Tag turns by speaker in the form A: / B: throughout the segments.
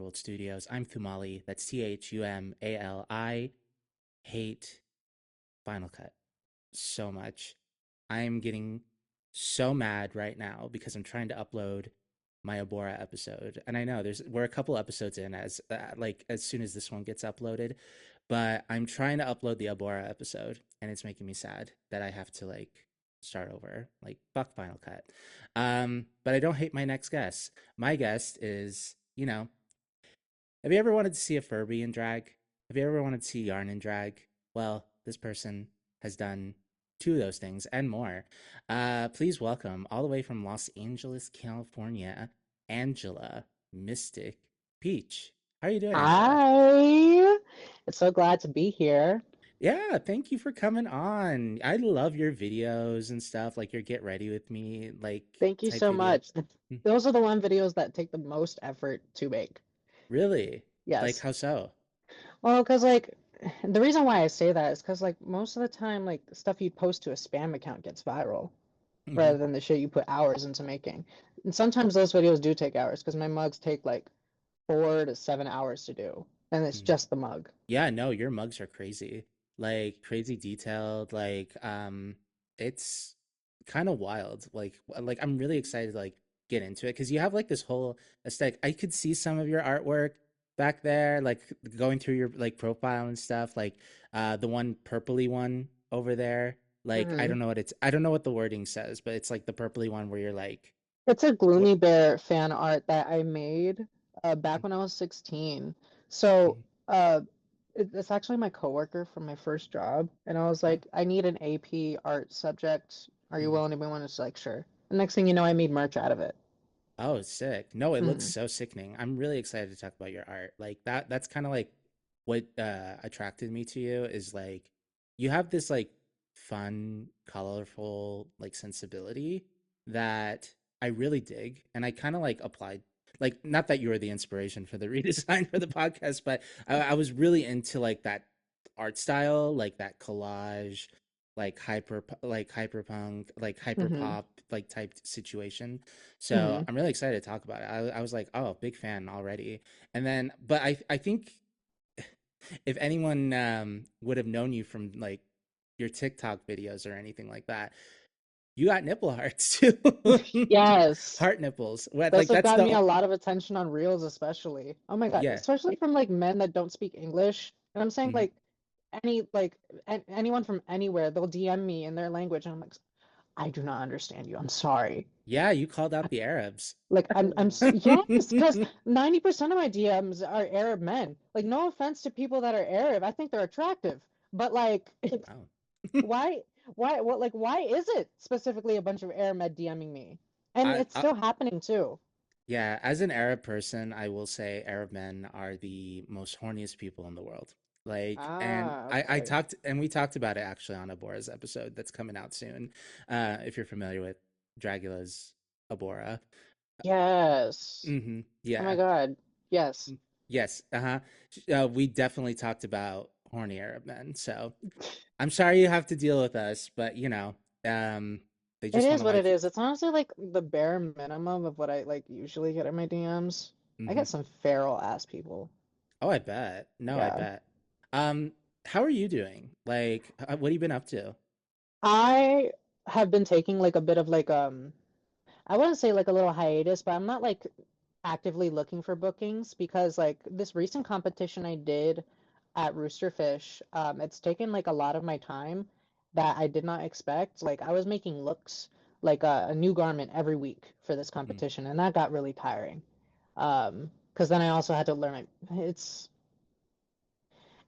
A: Third World Studios. I'm Thumali. That's Thumali. Hate Final Cut so much. I'm getting so mad right now because I'm trying to upload my Abora episode, and I know we're a couple episodes in as soon as this one gets uploaded, but I'm trying to upload the Abora episode, and it's making me sad that I have to start over. Like fuck Final Cut. But I don't hate my next guest. My guest is, have you ever wanted to see a Furby in drag? Have you ever wanted to see yarn in drag? Well, this person has done two of those things and more. Please welcome, all the way from Los Angeles, California, Angela Mystic Peach. How are you doing, Angela?
B: Hi. It's so glad to be here.
A: Yeah, thank you for coming on. I love your videos and stuff, like your get ready with me,
B: Thank you
A: type
B: so
A: video.
B: much. Those are the one videos that take the most effort to make.
A: Really? Like
B: Yes.
A: how so?
B: Well, because the reason why I say that is because most of the time stuff you post to a spam account gets viral
A: Hmm.
B: rather than the shit you put hours into making. And sometimes those videos do take hours because my mugs take like 4 to 7 hours to do. And it's
A: Hmm.
B: just the mug.
A: Yeah, no, your mugs are crazy. Like crazy detailed, it's kind of wild. I'm really excited to get into it because you have like this whole aesthetic. I could see some of your artwork back there, like going through your profile and stuff, the one purpley one over there. Like
B: hmm
A: I don't know what the wording says, but it's like the purpley one where you're like
B: It's a
A: what.
B: Gloomy Bear fan art that I made back when I was 16. So
A: Mhm.
B: uh, it's actually my coworker from my first job, and I was
A: Oh.
B: like, I need an AP art subject. Are you
A: Mhm.
B: willing to be one? It's like, sure. The next thing you know, I made merch out of it.
A: Oh, sick. No, it looks
B: hmm
A: so sickening. I'm really excited to talk about your art. That's kind of like what attracted me to you is like you have this fun, colorful sensibility that I really dig and I kind of applied not that you were the inspiration for the redesign for the podcast, but I was really into that art style, like that collage, hyper punk, hyper
B: hmm
A: pop type situation. So
B: hmm
A: I'm really excited to talk about it. I was like, oh, big fan already. And then, but I think if anyone would have known you from your TikTok videos or anything like that, you got nipple hearts too.
B: Yes.
A: Heart nipples. What
B: Those have
A: that's
B: gotten me
A: the
B: a lot of attention on Reels, especially. Oh my God,
A: yeah.
B: especially from men that don't speak English. And I'm saying
A: Mhm.
B: anyone from anywhere, they'll DM me in their language, and I'm like, I do not understand you. I'm sorry.
A: Yeah, you called out the Arabs.
B: Yes, because 90% of my DMs are Arab men. Like, no offense to people that are Arab, I think they're attractive, but
A: Wow.
B: why, why is it specifically a bunch of Arab men DMing me? And it's
A: I
B: still happening too.
A: Yeah, as an Arab person, I will say Arab men are the most horniest people in the world. And
B: Ah,
A: I
B: okay.
A: talked, and we talked about it actually on Abora's episode that's coming out soon. If you're familiar with Dracula's Abora.
B: Yes. Oh my
A: Yeah.
B: God. Yes.
A: Yes. Uh-huh. We definitely talked about horny Arab men. So I'm sorry you have to deal with us, but um, they
B: It
A: just want
B: is
A: to
B: what it is. It's honestly like the bare minimum of what I usually get in my DMs. I
A: Mhm.
B: get some feral ass people.
A: Oh, I bet. No, I
B: Yeah.
A: bet. Um, how are you doing? What have you been up to?
B: I have been taking a bit of I wouldn't say a little hiatus, but I'm not actively looking for bookings because this recent competition I did at Roosterfish, it's taken a lot of my time that I did not expect. Like I was making looks a new garment every week for this
A: Mm,
B: competition, and that got really tiring. Because then I also had to learn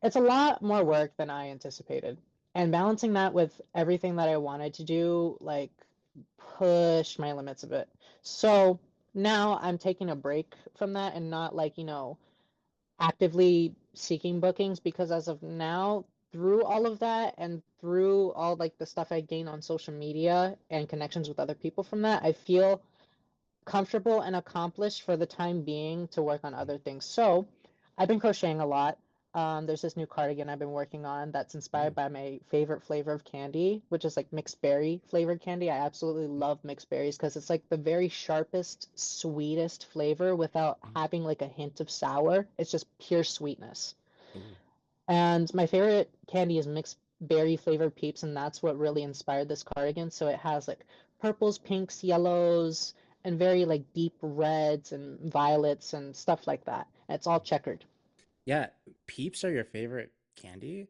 B: it's a lot more work than I anticipated. And balancing that with everything that I wanted to do, push my limits a bit. So now I'm taking a break from that and not actively seeking bookings because as of now, through all of that and through all the stuff I gain on social media and connections with other people from that, I feel comfortable and accomplished for the time being to work on
A: mm,
B: other things. So I've been crocheting a lot. There's this new cardigan I've been working on that's inspired
A: Ooh.
B: by my favorite flavor of candy, which is like mixed berry flavored candy. I absolutely love mixed berries because it's like the very sharpest, sweetest flavor without
A: Mm.
B: having like a hint of sour. It's just pure sweetness.
A: Ooh.
B: And my favorite candy is mixed berry flavored Peeps, and that's what really inspired this cardigan. So it has like purples, pinks, yellows, and very like deep reds and violets and stuff like that. And it's all checkered.
A: Yeah, Peeps are your favorite candy?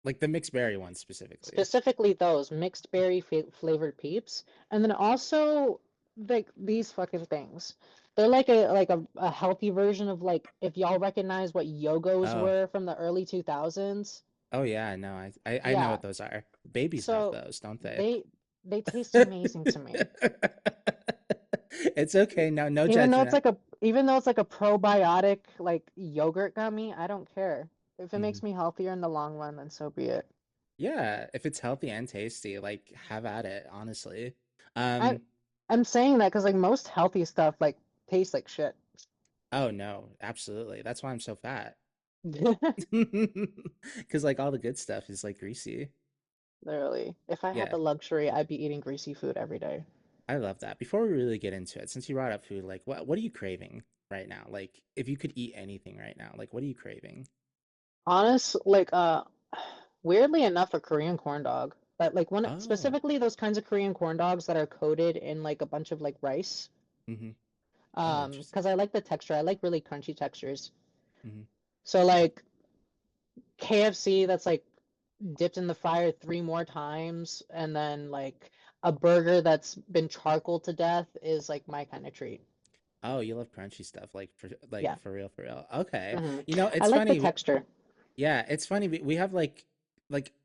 A: Like the mixed berry ones specifically.
B: Specifically those mixed berry flavored Peeps, and then also like these fucking things. They're like a healthy version of like if y'all recognize what Yogos
A: Oh,
B: were from the early 2000s.
A: oh yeah, no, I know
B: Yeah.
A: what those are. Babies have
B: So
A: those, don't they?
B: they taste amazing to me.
A: It's okay. No, no
B: Even though it's
A: judgment.
B: like a even though it's like a probiotic like yogurt gummy, I don't care. If it
A: Hmm.
B: makes me healthier in the long run, then so be it.
A: Yeah, if it's healthy and tasty, like have at it, honestly.
B: I
A: Um,
B: I'm saying that because like most healthy stuff like tastes like shit.
A: oh no, absolutely. That's why I'm so fat. Because like all the good stuff is like greasy.
B: Literally. If I had
A: Yeah,
B: the luxury, I'd be eating greasy food every day.
A: I love that. Before we really get into it, since you brought up food, like what are you craving right now? Like if you could eat anything right now, like what are you craving?
B: Honest, weirdly enough, a Korean corn dog. But like one
A: Oh,
B: specifically those kinds of Korean corn dogs that are coated in like a bunch of like rice.
A: mm-hmm. Oh, interesting.
B: Because I like the texture. I like really crunchy textures.
A: Mm-hmm.
B: So like KFC that's like dipped in the fryer three more times, and then like a burger that's been charcoal to death is like my kind of treat.
A: Oh, you love crunchy stuff, like
B: Yeah.
A: for real, for real. Okay.
B: hmm
A: You know,
B: I
A: it's
B: like the
A: funny.
B: texture.
A: Yeah, it's funny. We have like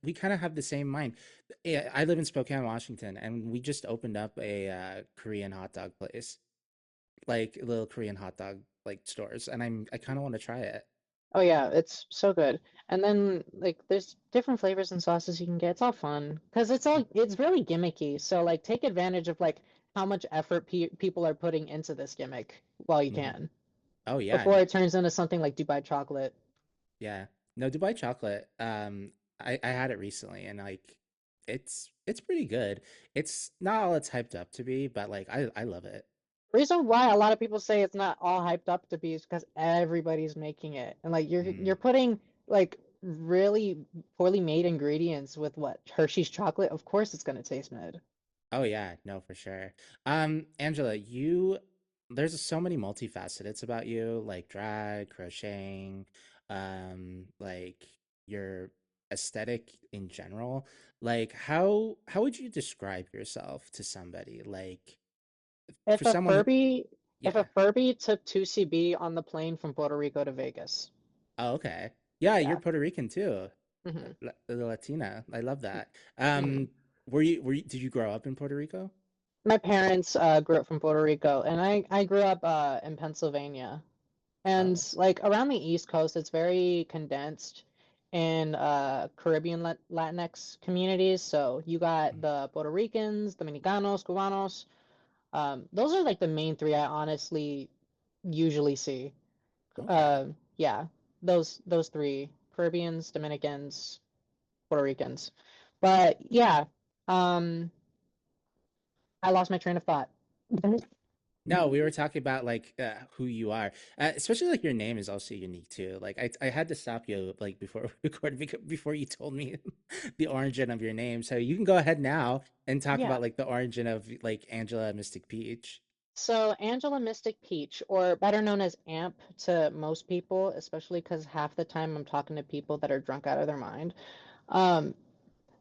A: we kind of have the same mind. Yeah, I live in Spokane, Washington, and we just opened up a Korean hot dog place, like little Korean hot dog like stores, and I kind of want to try it.
B: Oh yeah, it's so good. And then like there's different flavors and sauces you can get. It's all fun because it's really gimmicky. So like take advantage of like how much effort people are putting into this gimmick while you
A: Hmm.
B: can
A: Oh yeah,
B: before it turns into something like Dubai chocolate.
A: yeah. No, Dubai chocolate. I had it recently, and like it's pretty good. It's not all it's hyped up to be, but like I love it.
B: Reason why a lot of people say it's not all hyped up to be is because everybody's making it. And like
A: Mm.
B: you're putting like really poorly made ingredients with what Hershey's chocolate. Of course it's gonna taste mid.
A: Oh yeah, no, for sure. Angela, there's so many multifacets about you, like drag, crocheting, like your aesthetic in general. Like how would you describe yourself to somebody? Like for
B: If a
A: someone who,
B: Furby if a
A: yeah.
B: Furby took 2CB on the plane from Puerto Rico to Vegas.
A: Oh, okay. Yeah, you're
B: Yeah.
A: Puerto Rican too.
B: hmm
A: The Latina. I love that.
B: hmm
A: Did you grow up in Puerto Rico?
B: My parents grew up from Puerto Rico, and I grew up in Pennsylvania. And
A: Oh.
B: like around the East Coast, it's very condensed in Caribbean Latinx communities. So you got
A: Mm.
B: the Puerto Ricans, Dominicanos, Cubanos. Those are like the main three I honestly usually see.
A: Okay.
B: Yeah, those three, Caribbeans, Dominicans, Puerto Ricans. But yeah, um, I lost my train of thought.
A: No, we were talking about like who you are, especially like your name is also unique too. Like I had to stop you like before we recorded before you told me the origin of your name. So you can go ahead now and talk
B: Yeah.
A: about like the origin of like Angela Mystic Peach.
B: So Angela Mystic Peach, or better known as AMP to most people, especially because half the time I'm talking to people that are drunk out of their mind. Um,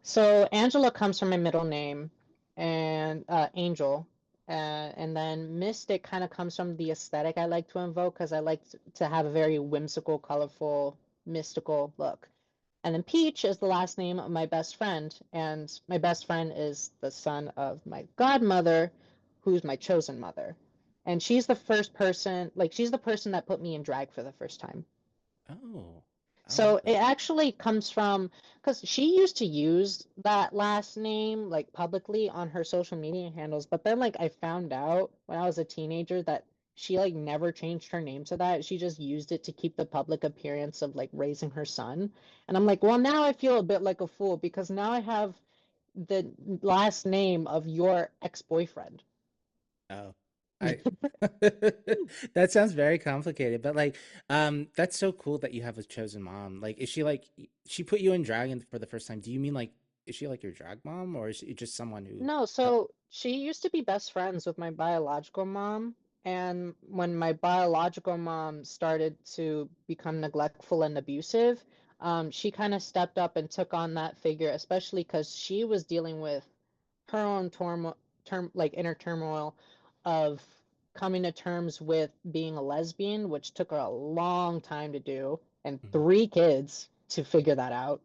B: so Angela comes from my middle name, and Angel, and then Mystic kind of comes from the aesthetic I like to invoke because I like to have a very whimsical, colorful, mystical look. And then Peach is the last name of my best friend, and my best friend is the son of my godmother, who's my chosen mother. And she's the first person, like she's the person that put me in drag for the first time.
A: Oh, I love
B: So it
A: that.
B: actually comes from because she used to use that last name like publicly on her social media handles, but then like I found out when I was a teenager that she like never changed her name to that. She just used it to keep the public appearance of like raising her son. And I'm like, well, now I feel a bit like a fool because now I have the last name of your ex-boyfriend.
A: Oh, I that sounds very complicated, but like, that's so cool that you have a chosen mom. Like, is she like she put you in drag for the first time? Do you mean like is she like your drag mom, or is she just someone who
B: No,
A: help?
B: so she used to be best friends with my biological mom. And when my biological mom started to become neglectful and abusive, she kind of stepped up and took on that figure, especially because she was dealing with her own like inner turmoil of coming to terms with being a lesbian, which took her a long time to do, and
A: Mhm.
B: 3 kids to figure that out.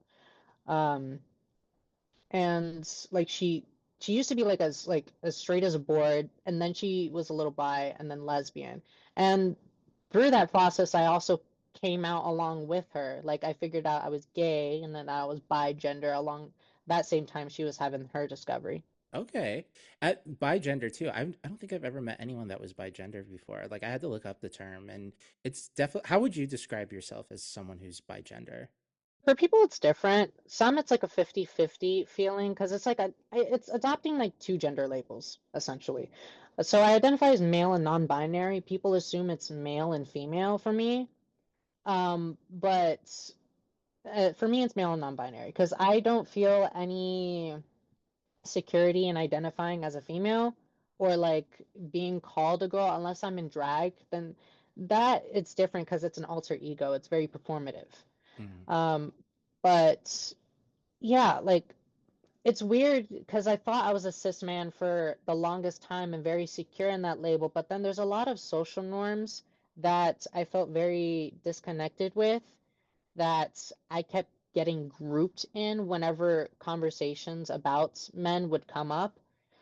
B: Um, and like she used to be like as straight as a board, and then she was a little bi and then lesbian. And through that process, I also came out along with her. Like I figured out I was gay and then I was bi gender along that same time she was having her discovery.
A: Okay. At bi gender too. I don't think I've ever met anyone that was bi gender before. Like I had to look up the term, and it's definitely. How would you describe yourself as someone who's bi gender?
B: For people, it's different. Some, it's like a 50-50 feeling because it's like it's adopting like two gender labels, essentially. So I identify as male and non-binary. People assume it's male and female for me. But for me, it's male and non-binary because I don't feel any security in identifying as a female or like being called a girl unless I'm in drag. Then that it's different because it's an alter ego. It's very performative.
A: Mhm.
B: Um, but yeah, like it's weird because I thought I was a cis man for the longest time and very secure in that label, but then there's a lot of social norms that I felt very disconnected with that I kept getting grouped in whenever conversations about men would come up.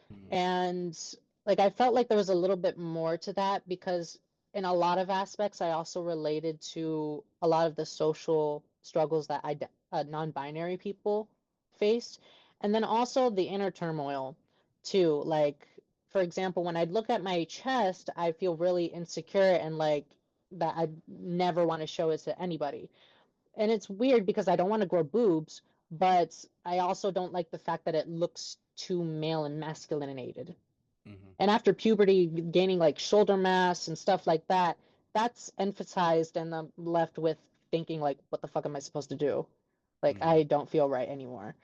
A: Mhm.
B: And like I felt like there was a little bit more to that because in a lot of aspects I also related to a lot of the social struggles that non-binary people faced. And then also the inner turmoil too. Like for example, when I look at my chest, I feel really insecure and like that I never want to show it to anybody. And it's weird because I don't want to grow boobs, but I also don't like the fact that it looks too male and masculinated.
A: Mhm.
B: And after puberty, gaining like shoulder mass and stuff like that, that's emphasized, and I'm left with thinking like, what the fuck am I supposed to do? Like,
A: Mhm.
B: I don't feel right anymore.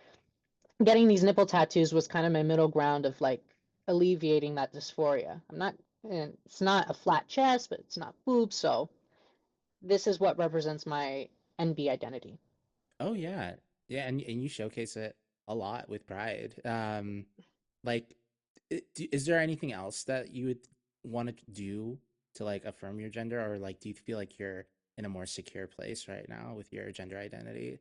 B: Getting these nipple tattoos was kind of my middle ground of like alleviating that dysphoria. I'm not, and it's not a flat chest, but it's not boobs, so this is what represents my NB identity.
A: Oh yeah. Yeah, and you showcase it a lot with Pride. Like is there anything else that you would want to do to like affirm your gender, or like do you feel like you're in a more secure place right now with your gender identity?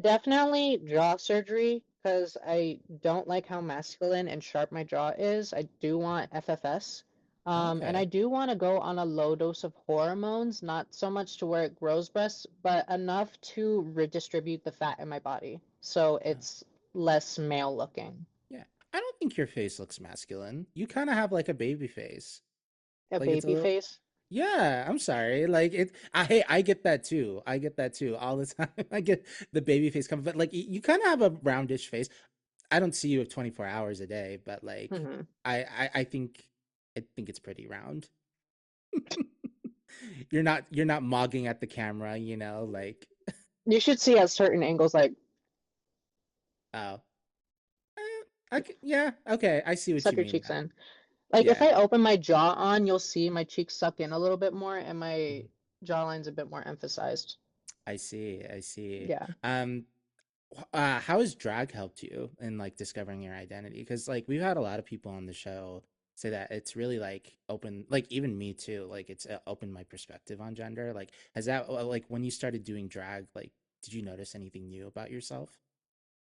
B: Definitely jaw surgery because I don't like how masculine and sharp my jaw is. I do want FFS. And I
A: Okay.
B: do want to go on a low dose of hormones, not so much to where it grows breasts, but enough to redistribute the fat in my body so
A: Oh,
B: it's less male looking.
A: yeah. I don't think your face looks masculine. You kind of have like a baby face.
B: A
A: Like it's a
B: baby
A: little.
B: face.
A: Yeah, I'm sorry. Like it, I get that too. I get that too all the time. I get the baby face coming, but like you kind of have a roundish face. I don't see you 24 hours a day, but like
B: Hmm.
A: I think it's pretty round. You're not mogging at the camera, you know, like
B: You should see at certain angles, like
A: oh, yeah, okay, I see what
B: suck
A: you
B: your
A: mean
B: cheeks
A: now.
B: in. Like if
A: Yeah,
B: I open my jaw on, you'll see my cheeks suck in a little bit more and my
A: mhm.
B: jawline's a bit more emphasized.
A: I see, I see.
B: Yeah.
A: Um, how has drag helped you in like discovering your identity? Because like we've had a lot of people on the show say that it's really like open, like even me too. Like it's opened my perspective on gender. Like has that like when you started doing drag, like did you notice anything new about yourself?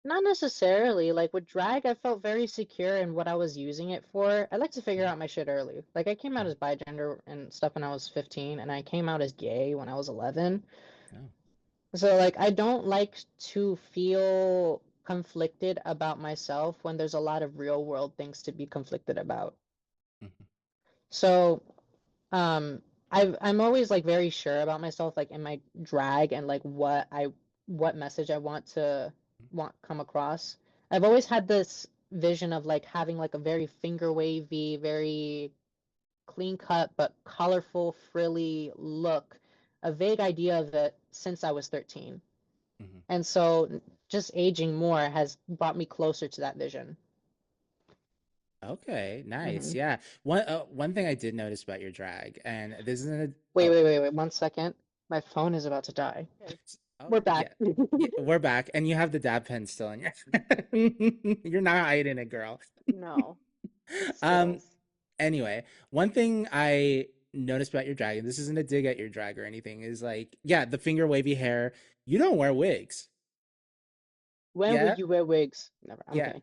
B: Not necessarily. Like with drag, I felt very secure in what I was using it for. I like to figure
A: Mhm.
B: out my shit early. Like I came out
A: Mhm.
B: as bigender and stuff when I was 15, and I came out as gay when I was 11.
A: Oh.
B: So like I don't like to feel conflicted about myself when there's a lot of real world things to be conflicted about.
A: Mhm.
B: So Um, I'm always like very sure about myself, like in my drag and like what message I want come across. I've always had this vision of like having like a very finger wavy, very clean cut but colorful, frilly look, a vague idea of it since I was 13.
A: Hmm.
B: And so just aging more has brought me closer to that vision.
A: Okay, nice.
B: Hmm.
A: Yeah. One thing I did notice about your drag, and this isn't a
B: Wait,
A: oh,
B: wait, wait, wait, 1 second. My phone is about to die. Okay,
A: oh
B: we're back.
A: yeah. Yeah, we're back, and you have the dab pen still in your. You're not hiding it, girl.
B: No, it
A: Um.
B: spills.
A: Anyway, one thing I noticed about your drag, and this isn't a dig at your drag or anything, is like, yeah, the finger wavy hair. You don't wear wigs.
B: When
A: Yeah.
B: would you wear wigs? Never. I'm
A: Yeah.
B: kidding.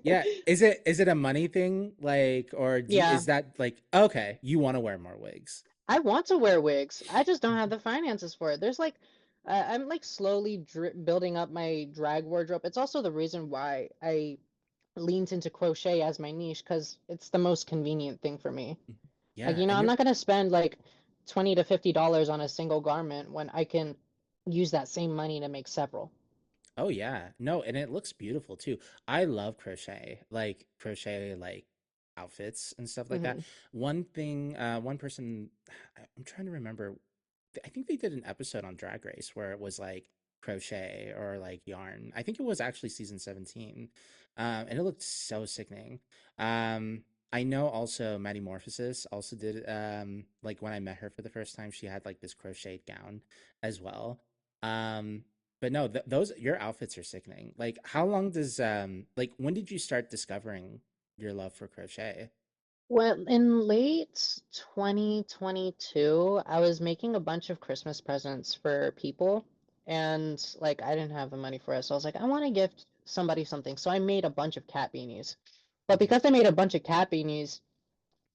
A: Yeah. Is it a money thing? Like, or
B: Yeah,
A: is that like, okay, you want to wear more wigs?
B: I want to wear wigs. I just don't have
A: Mhm.
B: the finances for it. There's like, I'm like slowly building up my drag wardrobe. It's also the reason why I leaned into crochet as my niche because it's the most convenient thing for me. Like,
A: Yeah, and
B: I'm
A: you're
B: not gonna spend like $20 to $50 on a single garment when I can use that same money to make several.
A: oh yeah. No, and it looks beautiful too. I love crochet like outfits and stuff like that.
B: Hmm.
A: One thing, one person I'm trying to remember, I think they did an episode on Drag Race where it was like crochet or like yarn. I think it was actually season 17. And it looked so sickening. Um, I know also Maddie Morphosis also did like when I met her for the first time, she had like this crocheted gown as well. Um, but no, those your outfits are sickening. Like how long does like when did you start discovering your love for crochet?
B: Well, in late 2022, I was making a bunch of Christmas presents for people, and like I didn't have the money for it, so I was like, I want to gift somebody something. So I made a bunch of cat beanies. But
A: Hmm.
B: because I made a bunch of cat beanies,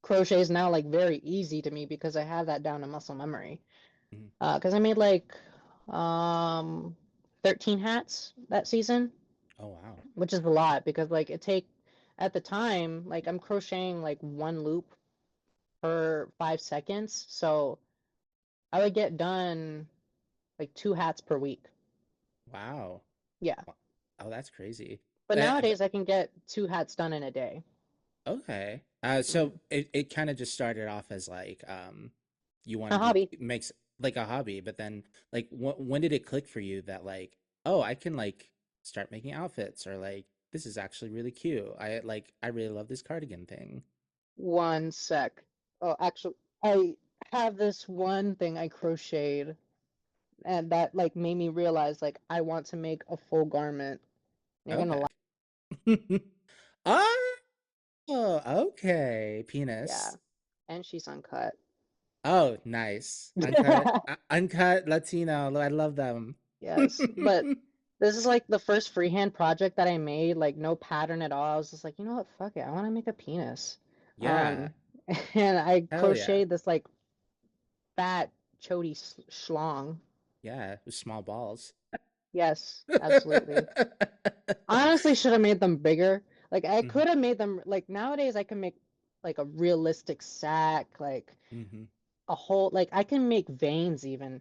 B: crochet is now like very easy to me because I have that down to muscle memory.
A: Hmm.
B: Because I made like um 13 hats that season,
A: Oh wow.
B: which is a lot because like it take at the time like I'm crocheting like one loop per 5 seconds. So I would get done like 2 hats per week.
A: Wow.
B: Yeah.
A: Oh, that's crazy.
B: But
A: Uh,
B: nowadays I can get 2 hats done in a day.
A: Okay. So
B: Hmm.
A: it kind of just started off as like you
B: A
A: wanted to
B: hobby.
A: makes like a hobby, but then like when did it click for you that like, oh, I can like start making outfits or like this is actually really cute. I really love this cardigan thing.
B: 1 sec. Oh, actually, I have this one thing I crocheted and that like made me realize like I want to make a full garment. You're gonna
A: Okay.
B: laugh.
A: Oh, okay.
B: Yeah.
A: Penis.
B: And she's uncut.
A: Oh, nice. Uncut Latino. I love them.
B: Yes. But this is like the first freehand project that I made, like no pattern at all. I was just like, you know what, fuck it. I want to make a penis.
A: Yeah.
B: Um, and I
A: Hell yeah.
B: crocheted this like fat chody schlong.
A: Yeah, with small balls.
B: Yes, absolutely. Honestly, should have made them bigger. Like I
A: Hmm.
B: could have made them like nowadays I can make like a realistic sack, like
A: Hmm.
B: a whole like I can make veins even.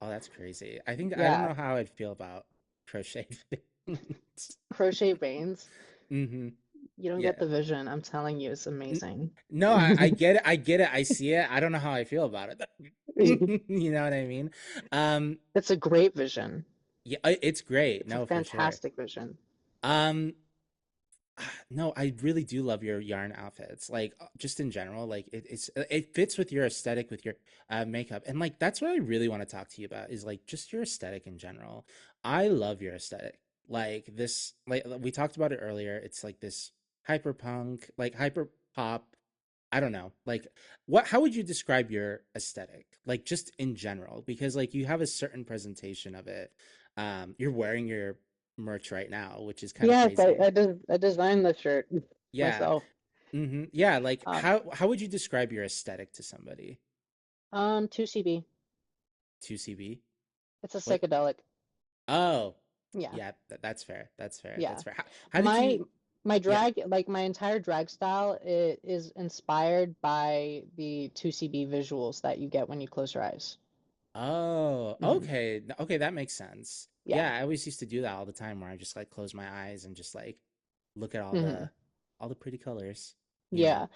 A: Oh, that's crazy. I don't
B: Yeah,
A: know how I'd feel about crochet things.
B: crochet veins.
A: Hmm.
B: You don't get
A: Yeah.
B: the vision. I'm telling you, it's
A: N-
B: amazing.
A: No, I get it. I get it. I see it. I don't know how I feel about it. You know what I mean? Um,
B: It's a great vision.
A: yeah, it's great.
B: It's a
A: No, for sure.
B: fantastic vision.
A: Um, no, I really do love your yarn outfits. Like just in general, like it fits with your aesthetic, with your makeup, and like that's what I really want to talk to you about is like just your aesthetic in general. I love your aesthetic. Like this, like we talked about it earlier. It's like this hyper punk, like hyper pop. I don't know. Like what? How would you describe your aesthetic? Like just in general, because like you have a certain presentation of it. You're wearing your merch right now, which is kind of
B: Yes,
A: crazy.
B: I designed the shirt
A: Yeah.
B: myself.
A: Yeah, like
B: Um,
A: how would you describe your aesthetic to somebody?
B: 2CB.
A: 2CB?
B: It's a
A: What?
B: psychedelic.
A: Oh,
B: Yeah,
A: yeah, that's fair. That's fair.
B: yeah.
A: That's fair. How did
B: My
A: you?
B: My
A: Yeah.
B: drag, like my entire drag style, it is inspired by the 2CB visuals that you get when you close your eyes.
A: Oh,
B: Hmm.
A: okay. Okay, that makes sense.
B: Yeah.
A: Yeah, I always used to do that all the time where I just like close my eyes and just like look at
B: Hmm.
A: all the pretty colors, you know?
B: Yeah.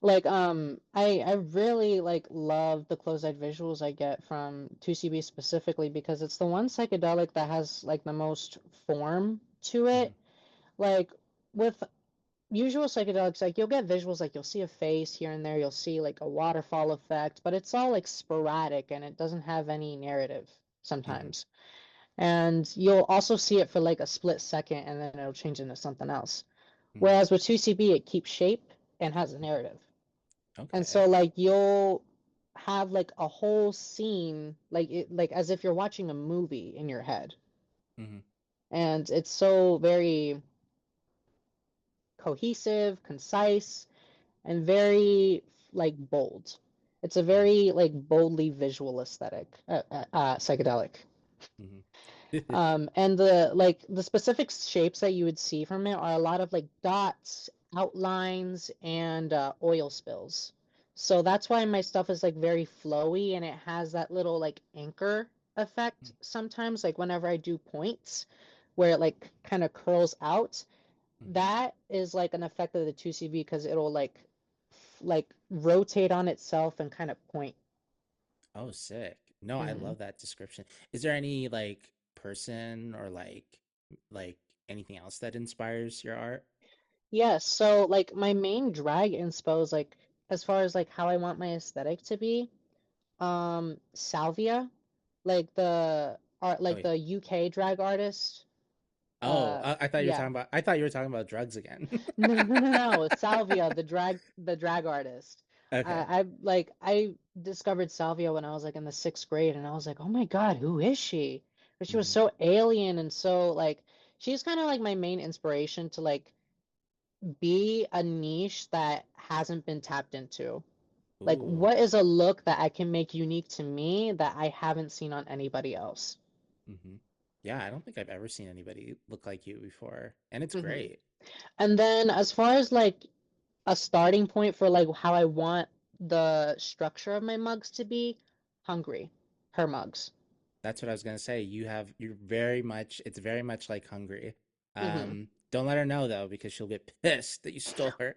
B: Like I really like love the closed-eyed visuals I get from 2CB specifically because it's the one psychedelic that has like the most form to
A: Hmm.
B: it. Like with usual psychedelics, like you'll get visuals, like you'll see a face here and there, you'll see like a waterfall effect, but it's all like sporadic and it doesn't have any narrative
A: Hmm.
B: sometimes. And you'll also see it for like a split second and then it'll change into something else.
A: Hmm.
B: Whereas with 2CB, it keeps shape and has a narrative. And
A: Okay.
B: so like you'll have like a whole scene like it like as if you're watching a movie in your head.
A: Hmm.
B: And it's so very cohesive, concise, and very like bold. It's a
A: Hmm.
B: very like boldly visual aesthetic, psychedelic.
A: Hmm.
B: And the like the specific shapes that you would see from it are a lot of like dots, outlines, and oil spills. So that's why my stuff is like very flowy and it has that little like anchor effect sometimes, like whenever I do points where it like kind of curls out.
A: Hmm.
B: That is like an effect of the 2CB because it'll like rotate on itself and kind of point.
A: Oh, sick. No, I
B: Hmm.
A: love that description. Is there any like person or like anything else that inspires your art?
B: Yes, so like my main drag inspo is like as far as like how I want my aesthetic to be, Salvia, like the art
A: Oh
B: like
A: yeah.
B: the UK drag artist.
A: Oh, I thought you were
B: Yeah.
A: talking about I thought you were talking about drugs again.
B: No, Salvia, the drag artist.
A: Okay.
B: I discovered Salvia when I was like in the sixth grade, and I was like, oh my God, who is she? But she was
A: Hmm.
B: so alien and so like she's kind of like my main inspiration to like be a niche that hasn't been tapped into. Like,
A: Ooh.
B: what is a look that I can make unique to me that I haven't seen on anybody else?
A: Hmm. Yeah, I don't think I've ever seen anybody look like you before, and it's
B: Hmm.
A: great.
B: And then as far as like a starting point for like how I want the structure of my mugs to be, hungry, her mugs.
A: That's what I was gonna say. You're very much it's very much like Hungry.
B: Hmm.
A: Don't let her know though, because she'll get pissed that you stole her.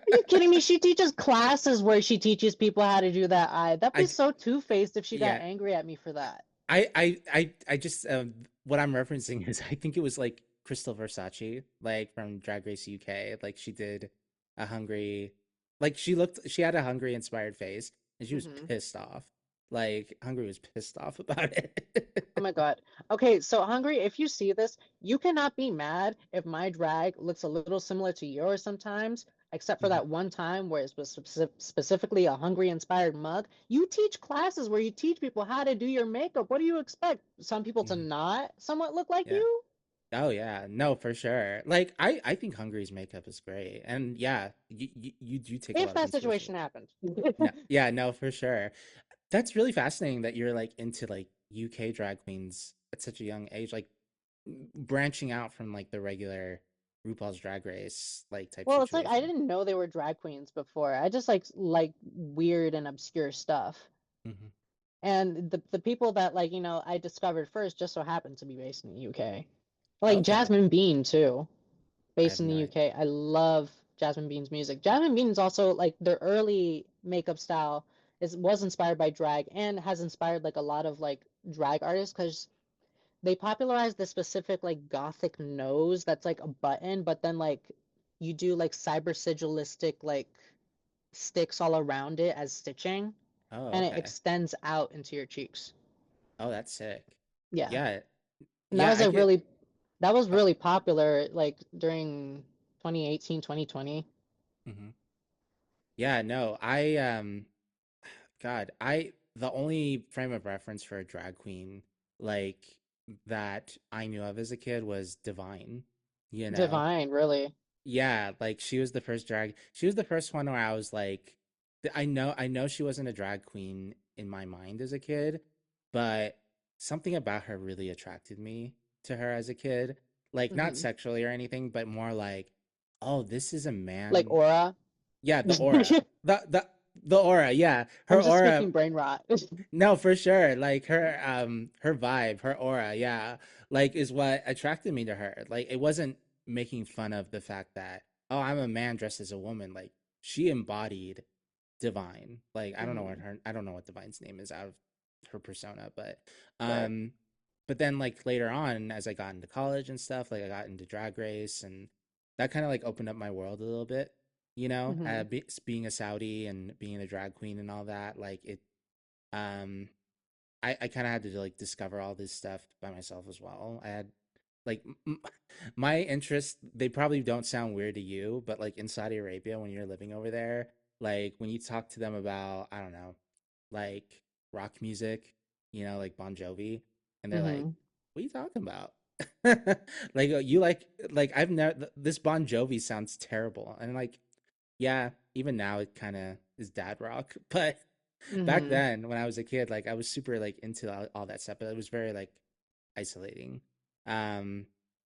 B: Are you kidding me? She teaches classes where she teaches people how to do that eye. That'd be
A: I
B: so two-faced if she got
A: yeah,
B: angry at me for that.
A: I just what I'm referencing is I think it was like Crystal Versace, like from Drag Race UK. Like she did a hungry, like she had a hungry inspired face, and she was
B: Hmm.
A: pissed off. Like Hungry was pissed off about it.
B: Oh my God. Okay, so Hungry, if you see this, you cannot be mad if my drag looks a little similar to yours sometimes, except for
A: Mhm,
B: that one time where it was specifically a Hungry inspired mug. You teach classes where you teach people how to do your makeup. What do you expect? Some people to
A: mhm.
B: not somewhat look like
A: Yeah.
B: you?
A: Oh yeah, no, for sure. Like I think Hungry's makeup is great, and yeah, you do take a
B: If
A: lot of
B: that
A: inspiration.
B: situation happened.
A: No, yeah, no, for sure. That's really fascinating that you're like into like UK drag queens at such a young age, like branching out from like the regular RuPaul's Drag Race like type
B: Well, it's like I
A: situation.
B: didn't know they were drag queens before. I just like weird and obscure stuff.
A: Hmm.
B: And the people that like, I discovered first just so happened to be based in the UK. Like
A: Okay,
B: Jasmine Bean too,
A: I
B: based
A: have
B: in the
A: no idea.
B: UK. I love Jasmine Bean's music. Jasmine Bean's also like their early makeup style was inspired by drag and has inspired like a lot of like drag artists because they popularized the specific like gothic nose that's like a button, but then like you do like cyber sigilistic like sticks all around it as stitching
A: Oh,
B: and it
A: okay.
B: extends out into your cheeks.
A: Oh, that's sick.
B: Yeah.
A: Yeah,
B: And that
A: yeah,
B: was
A: I
B: like
A: get. Oh,
B: really popular like during 2018, 2020.
A: hmm. Yeah, no, God, the only frame of reference for a drag queen like that I knew of as a kid was Divine, you know.
B: Divine, really.
A: Yeah, like she was the first drag. She was the first one where I was like, I know she wasn't a drag queen in my mind as a kid, but something about her really attracted me to her as a kid. Like not
B: Hmm.
A: sexually or anything, but more like Oh, this is a
B: Like
A: man.
B: aura.
A: Yeah, the aura. The aura, yeah.
B: I'm
A: Her
B: just
A: aura.
B: speaking brain rot.
A: No, for sure. Like her vibe, her aura, yeah. Like is what attracted me to her. Like it wasn't making fun of the fact that, oh, I'm a man dressed as a woman. Like she embodied Divine. Like
B: Hmm.
A: I don't know what Divine's name is out of her persona,
B: Right.
A: um but then like later on as I got into college and stuff, like I got into drag race and that kind of like opened up my world a little bit,
B: Hmm.
A: being a Saudi and being a drag queen and all that, like it um I kind of had to like discover all this stuff by myself as well. I had like my interests, they probably don't sound weird to you, but like in Saudi Arabia, when you're living over there, like when you talk to them about, I don't know, like rock music, like Bon Jovi, and they're like,
B: Hmm.
A: what are you talking about? Like, you like, I've never, this Bon Jovi sounds terrible. And like, yeah, even now it kind of is dad rock, but back
B: Hmm.
A: then when I was a kid, like I was super like into all that stuff, but it was very like isolating. Um,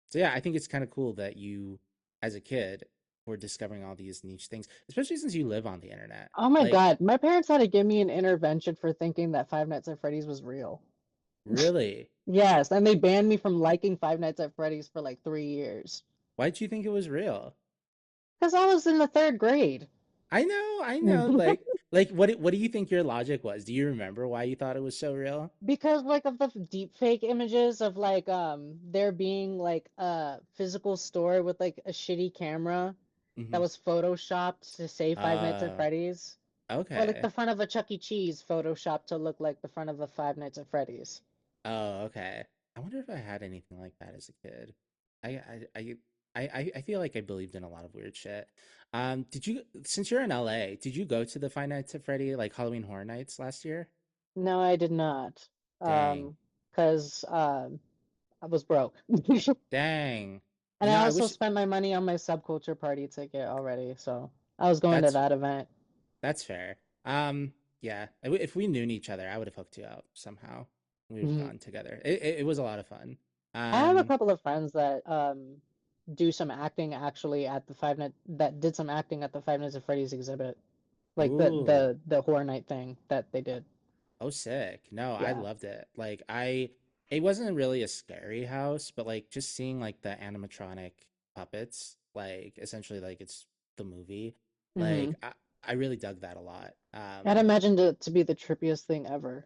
A: so yeah, I think it's kind of cool that you, as a kid, were discovering all these niche things, especially since you live on the internet.
B: Oh my
A: Like,
B: God, my parents had to give me an intervention for thinking that Five Nights at Freddy's was real.
A: really?
B: Yes, and they banned me from liking Five Nights at Freddy's for like 3 years
A: Why'd you think it was real?
B: because I was in the third grade.
A: I know. Like, what do you think your logic was? Do you remember why you thought it was so real?
B: Because like of the deep fake images of like there being like a physical store with like a shitty camera that
A: Mm-hmm.
B: was photoshopped to say Five Nights at
A: Uh,
B: Freddy's, or like
A: okay.
B: the front of a Chuck E. Cheese photoshopped to look like the front of a Five Nights at Freddy's.
A: Oh, okay. I wonder if I had anything like that as a kid. I I I I feel like I believed in a lot of weird shit. Did you, since you're in LA, did you go to the Five Nights at Freddy like Halloween Horror Nights last year?
B: No, I did not.
A: Dang.
B: Because I was broke.
A: Dang.
B: And
A: You
B: I
A: know, I
B: also
A: wish
B: spent my money on my subculture party ticket already, so I was going to
A: that's
B: that event.
A: that's fair. Yeah. If we knew each other, I would have hooked you up somehow. We would have
B: Mhm.
A: gone together. It was a lot of fun.
B: I have a
A: Um,
B: couple of friends that do some acting actually at the Five Night that did some acting at the Five Nights at Freddy's exhibit, like the
A: ooh.
B: horror night thing that they did.
A: Oh, sick. No, I
B: Yeah.
A: loved it. It wasn't really a scary house, but like just seeing like the animatronic puppets, like essentially like it's the movie.
B: Hmm.
A: I really dug that a lot.
B: I'd imagined it to be the trippiest thing ever.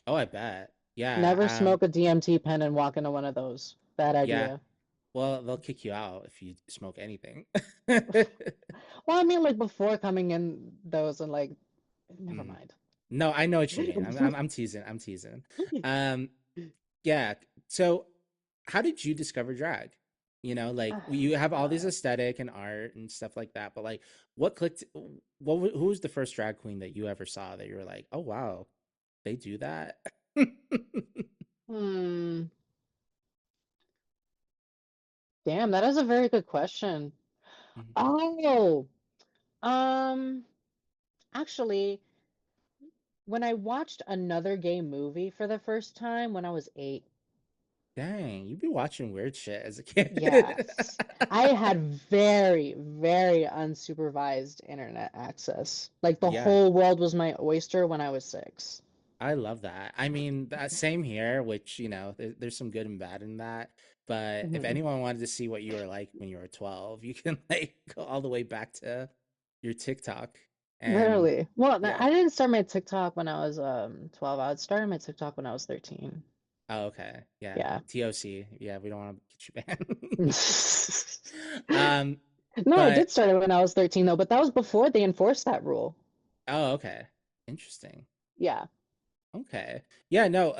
A: Oh, I bet. Yeah.
B: Never smoke a DMT pen and walk into one of those. Bad
A: Yeah.
B: idea.
A: Well, they'll kick you out if you smoke anything.
B: Well, I mean, like before coming in those and like, never
A: Mm.
B: mind.
A: No, I know what you mean. I'm teasing. I'm teasing. Um, Yeah. So, how did you discover drag? Like you have all these
B: Uh,
A: aesthetic and art and stuff like that, but like, what clicked? Who was the first drag queen that you ever saw that you were like, oh wow, they do that?
B: hmm. Damn, that is a very good question.
A: Mhm.
B: Oh, um, actually, when I watched another gay movie for the first time when I was 8,
A: Dang, you be watching weird shit as a kid.
B: yes, I had very, very unsupervised internet access. Like the
A: Yeah,
B: whole world was my oyster when I was 6.
A: I love that. I mean, that same here, which, there's some good and bad in that. But if
B: Hmm.
A: anyone wanted to see what you were like when you were 12, you can like go all the way back to your TikTok. And
B: Literally. Well,
A: yeah.
B: I didn't start my TikTok when I was 12. I started my TikTok when I was 13.
A: Oh, okay. Yeah.
B: Yeah.
A: TOC. Yeah, we don't want to get you
B: No,
A: banned. um,
B: I
A: but
B: did start it when I was 13 though, but that was before they enforced that rule.
A: oh, okay. Interesting.
B: Yeah.
A: Okay. Yeah, no,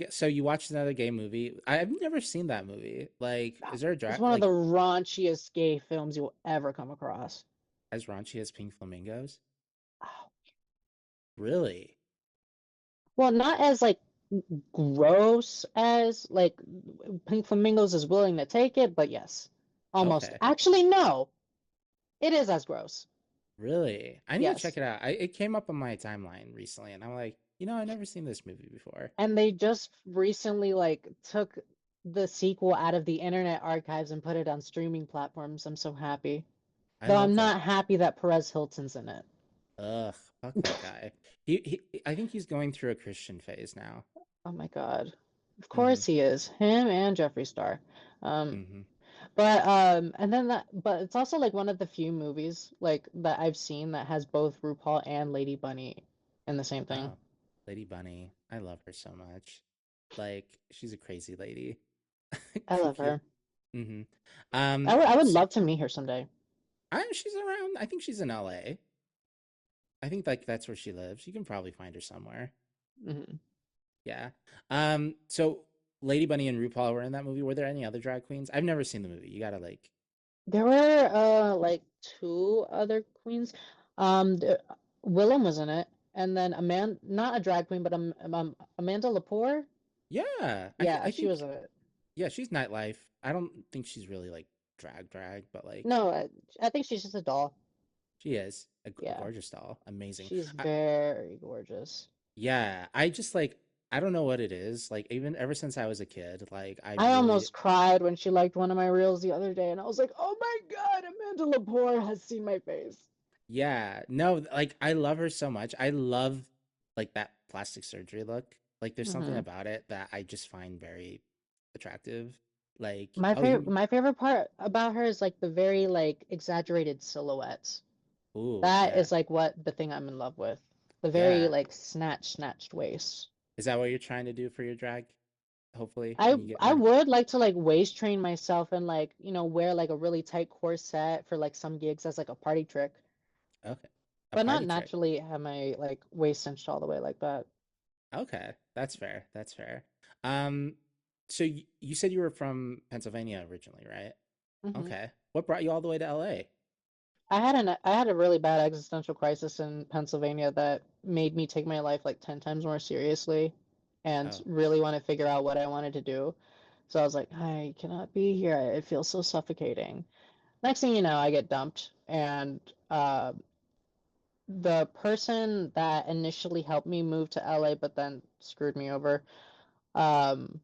A: so you watched another gay movie. I've never seen that movie. Like, is there a
B: It's
A: drag
B: one of the
A: like
B: raunchiest gay films you'll ever come across.
A: as raunchy as Pink Flamingos?
B: Oh.
A: Really?
B: Well, not as like gross as like Pink Flamingos is willing to take it, but yes. Almost.
A: Okay.
B: Actually, no. It is as gross.
A: Really? I need to check
B: Yes.
A: it out. It came up on my timeline recently and I'm like, I've never seen this movie before.
B: And they just recently like took the sequel out of the Internet Archives and put it on streaming platforms. I'm so happy.
A: I
B: Though I'm
A: love that.
B: not happy that Perez Hilton's in it.
A: Ugh, fuck that guy. I think he's going through a Christian phase now.
B: Oh my God. Of
A: Mm-hmm.
B: course he is. Him and Jeffree Star. Um,
A: Mm-hmm.
B: and then but it's also like one of the few movies like that I've seen that has both RuPaul and Lady Bunny in the same thing.
A: Oh, Lady Bunny. I love her so much. Like, she's a crazy lady.
B: I love
A: Cute.
B: her.
A: Mm-hmm.
B: I would
A: So
B: love to meet her someday.
A: she's around. I think she's in LA. I think like that's where she lives. You can probably find her somewhere.
B: Hmm.
A: Yeah. So Lady Bunny and RuPaul were in that movie. Were there any other drag queens? I've never seen the movie. You gotta like,
B: There were like two other queens. Willem was in it, and then Amanda, not a drag queen, but Amanda Lepore.
A: yeah.
B: Yeah,
A: I
B: she
A: think
B: was in it.
A: yeah, she's nightlife. I don't think she's really like drag, but like
B: No, I think she's just a doll.
A: she is a
B: Yeah,
A: gorgeous doll, amazing.
B: she's very gorgeous.
A: Yeah, I just like I don't know what it is. Like even ever since I was a kid, like I
B: I
A: really
B: almost cried when she liked one of my reels the other day, and I was like, "Oh my God, Amanda Lepore has seen my face."
A: yeah, no, like I love her so much. I love like that plastic surgery look. Like there's something
B: Hmm.
A: about it that I just find very attractive. Like, oh, you
B: My favorite part about her is like the very like exaggerated silhouettes.
A: ooh,
B: That
A: yeah.
B: is like what the thing I'm in love with. The very
A: Yeah.
B: like snatched waist.
A: Is that what you're trying to do for your drag? Hopefully,
B: I
A: when you get
B: I
A: more
B: would like to like waist train myself and like, wear like a really tight corset for like some gigs as like a party trick,
A: okay. A
B: but not
A: party trick.
B: naturally have my like waist cinched all the way like that.
A: Okay, that's fair. That's fair. Um, so you said you were from Pennsylvania originally, right?
B: Hmm.
A: Okay. What brought you all the way to LA?
B: I had a really bad existential crisis in Pennsylvania that made me take my life like 10 times more seriously and
A: Oh,
B: really want to figure out what I wanted to do. So I was like, I cannot be here. It feels so suffocating. Next thing you know, I get dumped, and the person that initially helped me move to LA, but then screwed me over, um,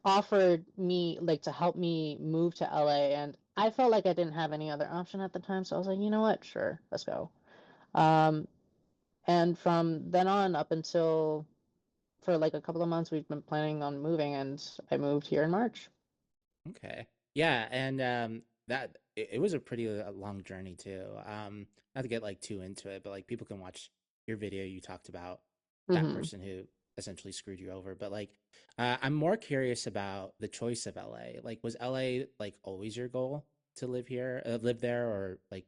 B: offered me like to help me move to LA, and I felt like I didn't have any other option at the time, so I was like, you know what, sure, let's go. Um, and from then on up until for like a couple of months, we've been planning on moving, and I moved here in March.
A: okay. Yeah, and that it was a pretty long journey too. Not to get like too into it, but like people can watch your video. You talked about that
B: Hmm.
A: person who essentially screwed you over, but like I'm more curious about the choice of LA. Like, was LA like always your goal to live here, live there, or like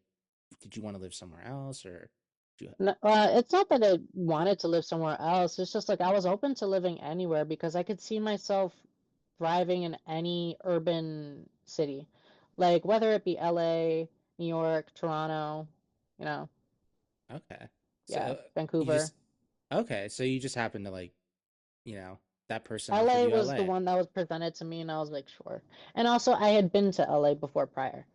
A: did you want to live somewhere else, or did you?
B: It's not that I wanted to live somewhere else. It's just like I was open to living anywhere because I could see myself thriving in any urban city, like whether it be LA, New York, Toronto, you know,
A: Okay, so
B: yeah,
A: you
B: Vancouver.
A: just okay, so you just happen to like you know that person offered
B: LA
A: you
B: was the
A: LA.
B: one that was presented to me, and I was like, sure. And also, I had been to LA before prior.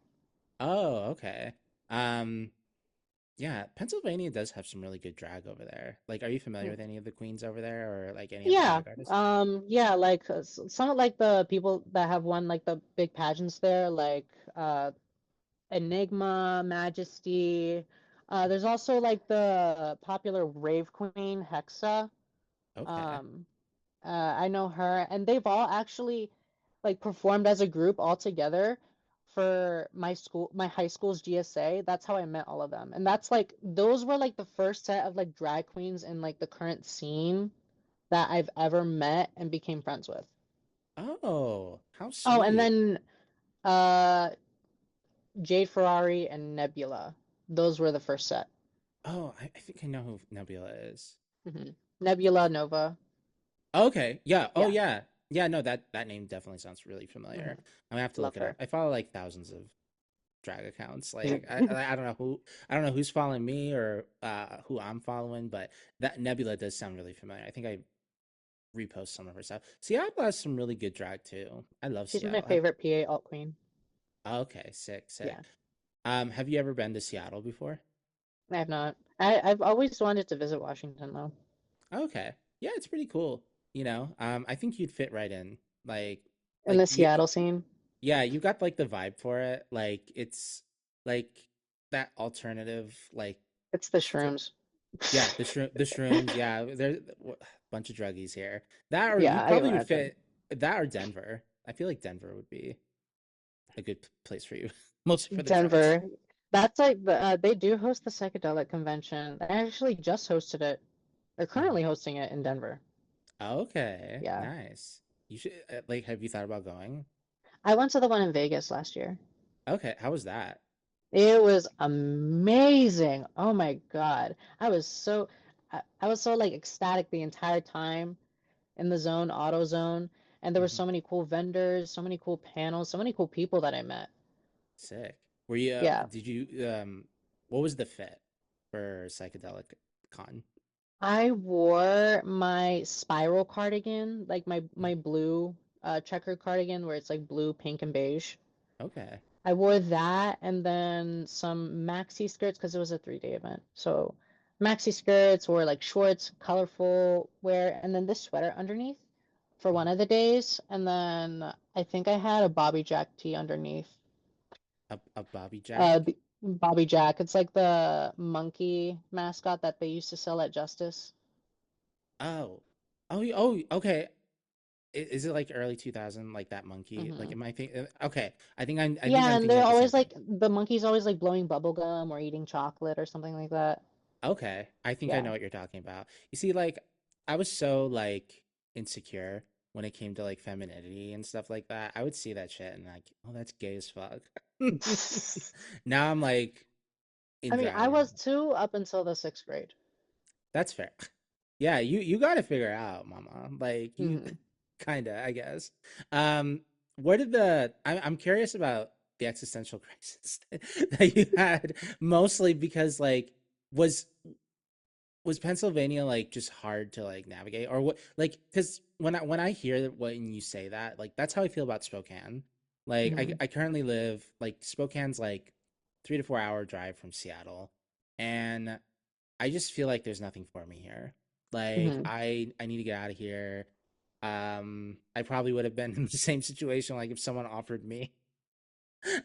A: Oh, okay. Um, yeah, Pennsylvania does have some really good drag over there. Like, are you familiar with any of the queens over there or like any of the
B: Yeah,
A: drag artists?
B: yeah, like some of like the people that have won like the big pageants there, like Enigma, Majesty. There's also like the popular rave queen Hexa.
A: Okay.
B: Um, I know her, and they've all actually like performed as a group all together for my high school's GSA. That's how I met all of them, and that's like those were like the first set of like drag queens in like the current scene that I've ever met and became friends with.
A: Oh, how
B: Oh, and
A: sweet.
B: then uh Jade Ferrari and Nebula. Those were the first set.
A: Oh, I think I know who Nebula is.
B: Hmm. Nebula Nova.
A: Okay. Yeah. Oh,
B: Yeah.
A: yeah. Yeah, no, that name definitely sounds really
B: Hmm.
A: familiar. I'm gonna have to
B: Love
A: look it up.
B: her.
A: I follow like thousands of drag accounts. Like I don't know who I don't know who's following me or who I'm following, but that Nebula does sound really familiar. I think I repost some of her stuff. Seattle has some really good drag too. I love
B: She's my
A: Seattle. Have
B: favorite PA alt queen.
A: okay, sick, sick.
B: Yeah.
A: Have you ever been to Seattle before?
B: I have not. I've always wanted to visit Washington though.
A: Okay, yeah, it's pretty cool. I think you'd fit right in. Like,
B: In the
A: you,
B: Seattle scene.
A: yeah, you got like the vibe for it. Like, it's like that alternative like
B: It's the
A: str-
B: shrooms.
A: yeah, the shrooms, yeah, there's a bunch of druggies here. That or
B: Yeah,
A: you
B: I
A: probably would
B: imagine.
A: fit that or Denver. I feel like Denver would be a good place for you, mostly for the drugs.
B: Denver. That's like they do host the psychedelic convention. They actually just hosted it. They're
A: Mhm.
B: currently hosting it in Denver.
A: Okay,
B: Yeah.
A: nice. You should like have you thought about going?
B: I went to the one in Vegas last year.
A: Okay, how was that?
B: It was amazing. Oh my God. I was so like ecstatic the entire time in the zone, auto zone, and there were
A: Hmm.
B: so many cool vendors, so many cool panels, so many cool people that I met.
A: Sick. Were you
B: Yeah.
A: did you what was the fit for psychedelic con?
B: I wore my spiral cardigan, like
A: Mm.
B: my blue checker cardigan where it's like blue, pink, and beige.
A: Okay.
B: I wore that and then some maxi skirts because it was a 3-day event. So maxi skirts wore like shorts, colorful wear, and then this sweater underneath for one
A: Mhm.
B: of the days. And then I think I had a Bobby Jack tee underneath.
A: A Bobby Jack?
B: The Bobby Jack. It's like the monkey mascot that they used to sell at Justice.
A: Oh. Oh, oh, okay. Is it like early 2000 like that monkey? Like
B: Hmm.
A: am I think okay. I think
B: Yeah,
A: I'm
B: and
A: thinking
B: they're
A: of the same
B: always
A: thing.
B: like the monkey's always like blowing bubble gum or eating chocolate or something like that.
A: Okay. I think I
B: Yeah.
A: know what you're talking about. You see, like, I was so like insecure when it came to like femininity and stuff like that. I would see that shit and like, oh, that's gay as fuck. Now I'm like in
B: I mean, I
A: drag and
B: was too up until the 6th grade.
A: that's fair. Yeah, you got to figure out, mama. Like you
B: Hmm.
A: kind of, I guess. Where did I'm curious about the existential crisis that you had mostly because like was was Pennsylvania like just hard to like navigate or what like because when I hear that when you say that like that's how I feel about Spokane. Like
B: Hmm.
A: I currently live like Spokane's like 3 to 4 hour drive from Seattle, and I just feel like there's nothing for me here. Like
B: Hmm.
A: I need to get out of here. I probably would have been in the same situation like if someone offered me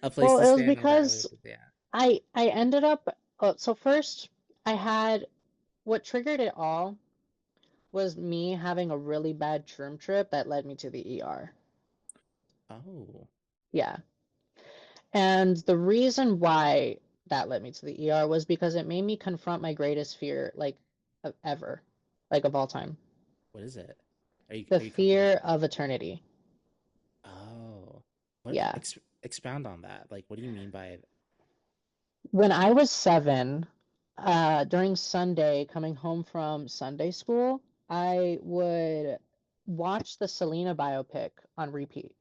A: a place
B: Well,
A: to
B: it was
A: stay in the valley.
B: because
A: Yeah.
B: I ended up so first I had what triggered it all was me having a really bad shroom trip that led me to the ER.
A: Oh,
B: Yeah. And the reason why that led me to the ER was because it made me confront my greatest fear, like of ever, like of all time.
A: what is it?
B: The
A: Are you comfortable?
B: fear of eternity.
A: Oh, what
B: Yeah.
A: expound on that? Like, what do you mean by it?
B: When I was 7, during Sunday, coming home from Sunday school, I would watch the Selena biopic on repeat.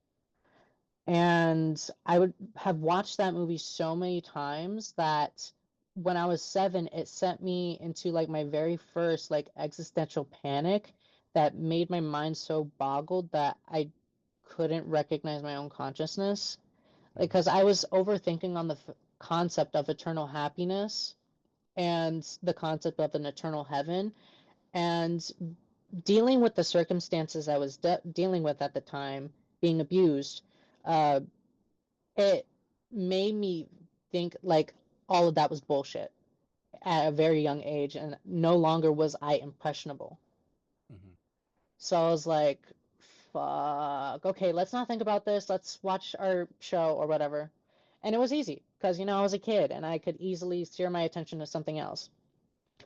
B: And I would have watched that movie so many times that when I was 7, it sent me into like my very first like existential panic that made my mind so boggled that I couldn't recognize my own consciousness. Like,
A: Mhm.
B: because I was overthinking on the concept of eternal happiness and the concept of an eternal heaven and dealing with the circumstances I was dealing with at the time, being abused. Uh, it made me think like all of that was bullshit at a very young age, and no longer was I impressionable.
A: Mhm.
B: So I was like, fuck, okay, let's not think about this. Let's watch our show or whatever. And it was easy because, I was a kid and I could easily steer my attention to something else.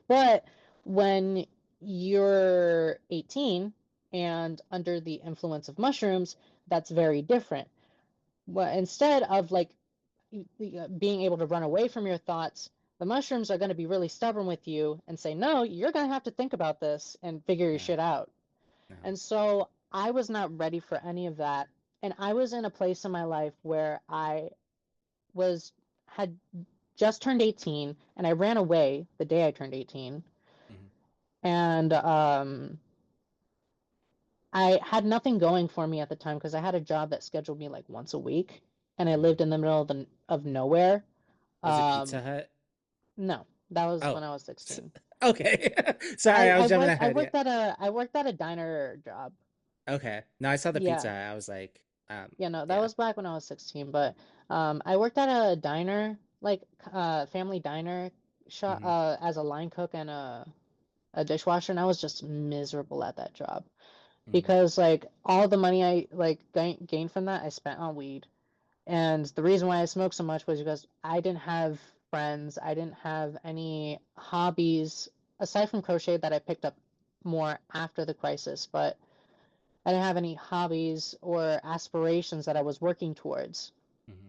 B: But when you're 18 and under the influence of mushrooms, that's very different. Well, instead of like being able to run away from your thoughts, the mushrooms are going to be really stubborn with you and say, no, you're going to have to think about this and figure your
A: Yeah.
B: shit out.
A: No.
B: And so I was not ready for any of that. And I was in a place in my life where I was, had just turned 18 and I ran away the day I turned 18.
A: Mhm.
B: And I had nothing going for me at the time because I had a job that scheduled me like once a week and I
A: Mhm.
B: lived in the middle of nowhere.
A: Was it Pizza
B: Um,
A: Hut?
B: No, that was
A: Oh,
B: when I was 16.
A: okay. Sorry, I was jumping ahead. Yeah.
B: I worked at a diner job.
A: Okay. No, I saw the Pizza
B: Yeah.
A: Hut. I was like,
B: Yeah, no, that
A: yeah.
B: was back when I was 16, but I worked at a diner like family diner shop
A: Mm-hmm.
B: as a line cook and a dishwasher, and I was just miserable at that job
A: Mm-hmm.
B: because like all the money I like gained from that I spent on weed. And the reason why I smoked so much was because I didn't have friends, I didn't have any hobbies aside from crochet that I picked up more after the crisis, but I didn't have any hobbies or aspirations that I was working towards.
A: Mm-hmm.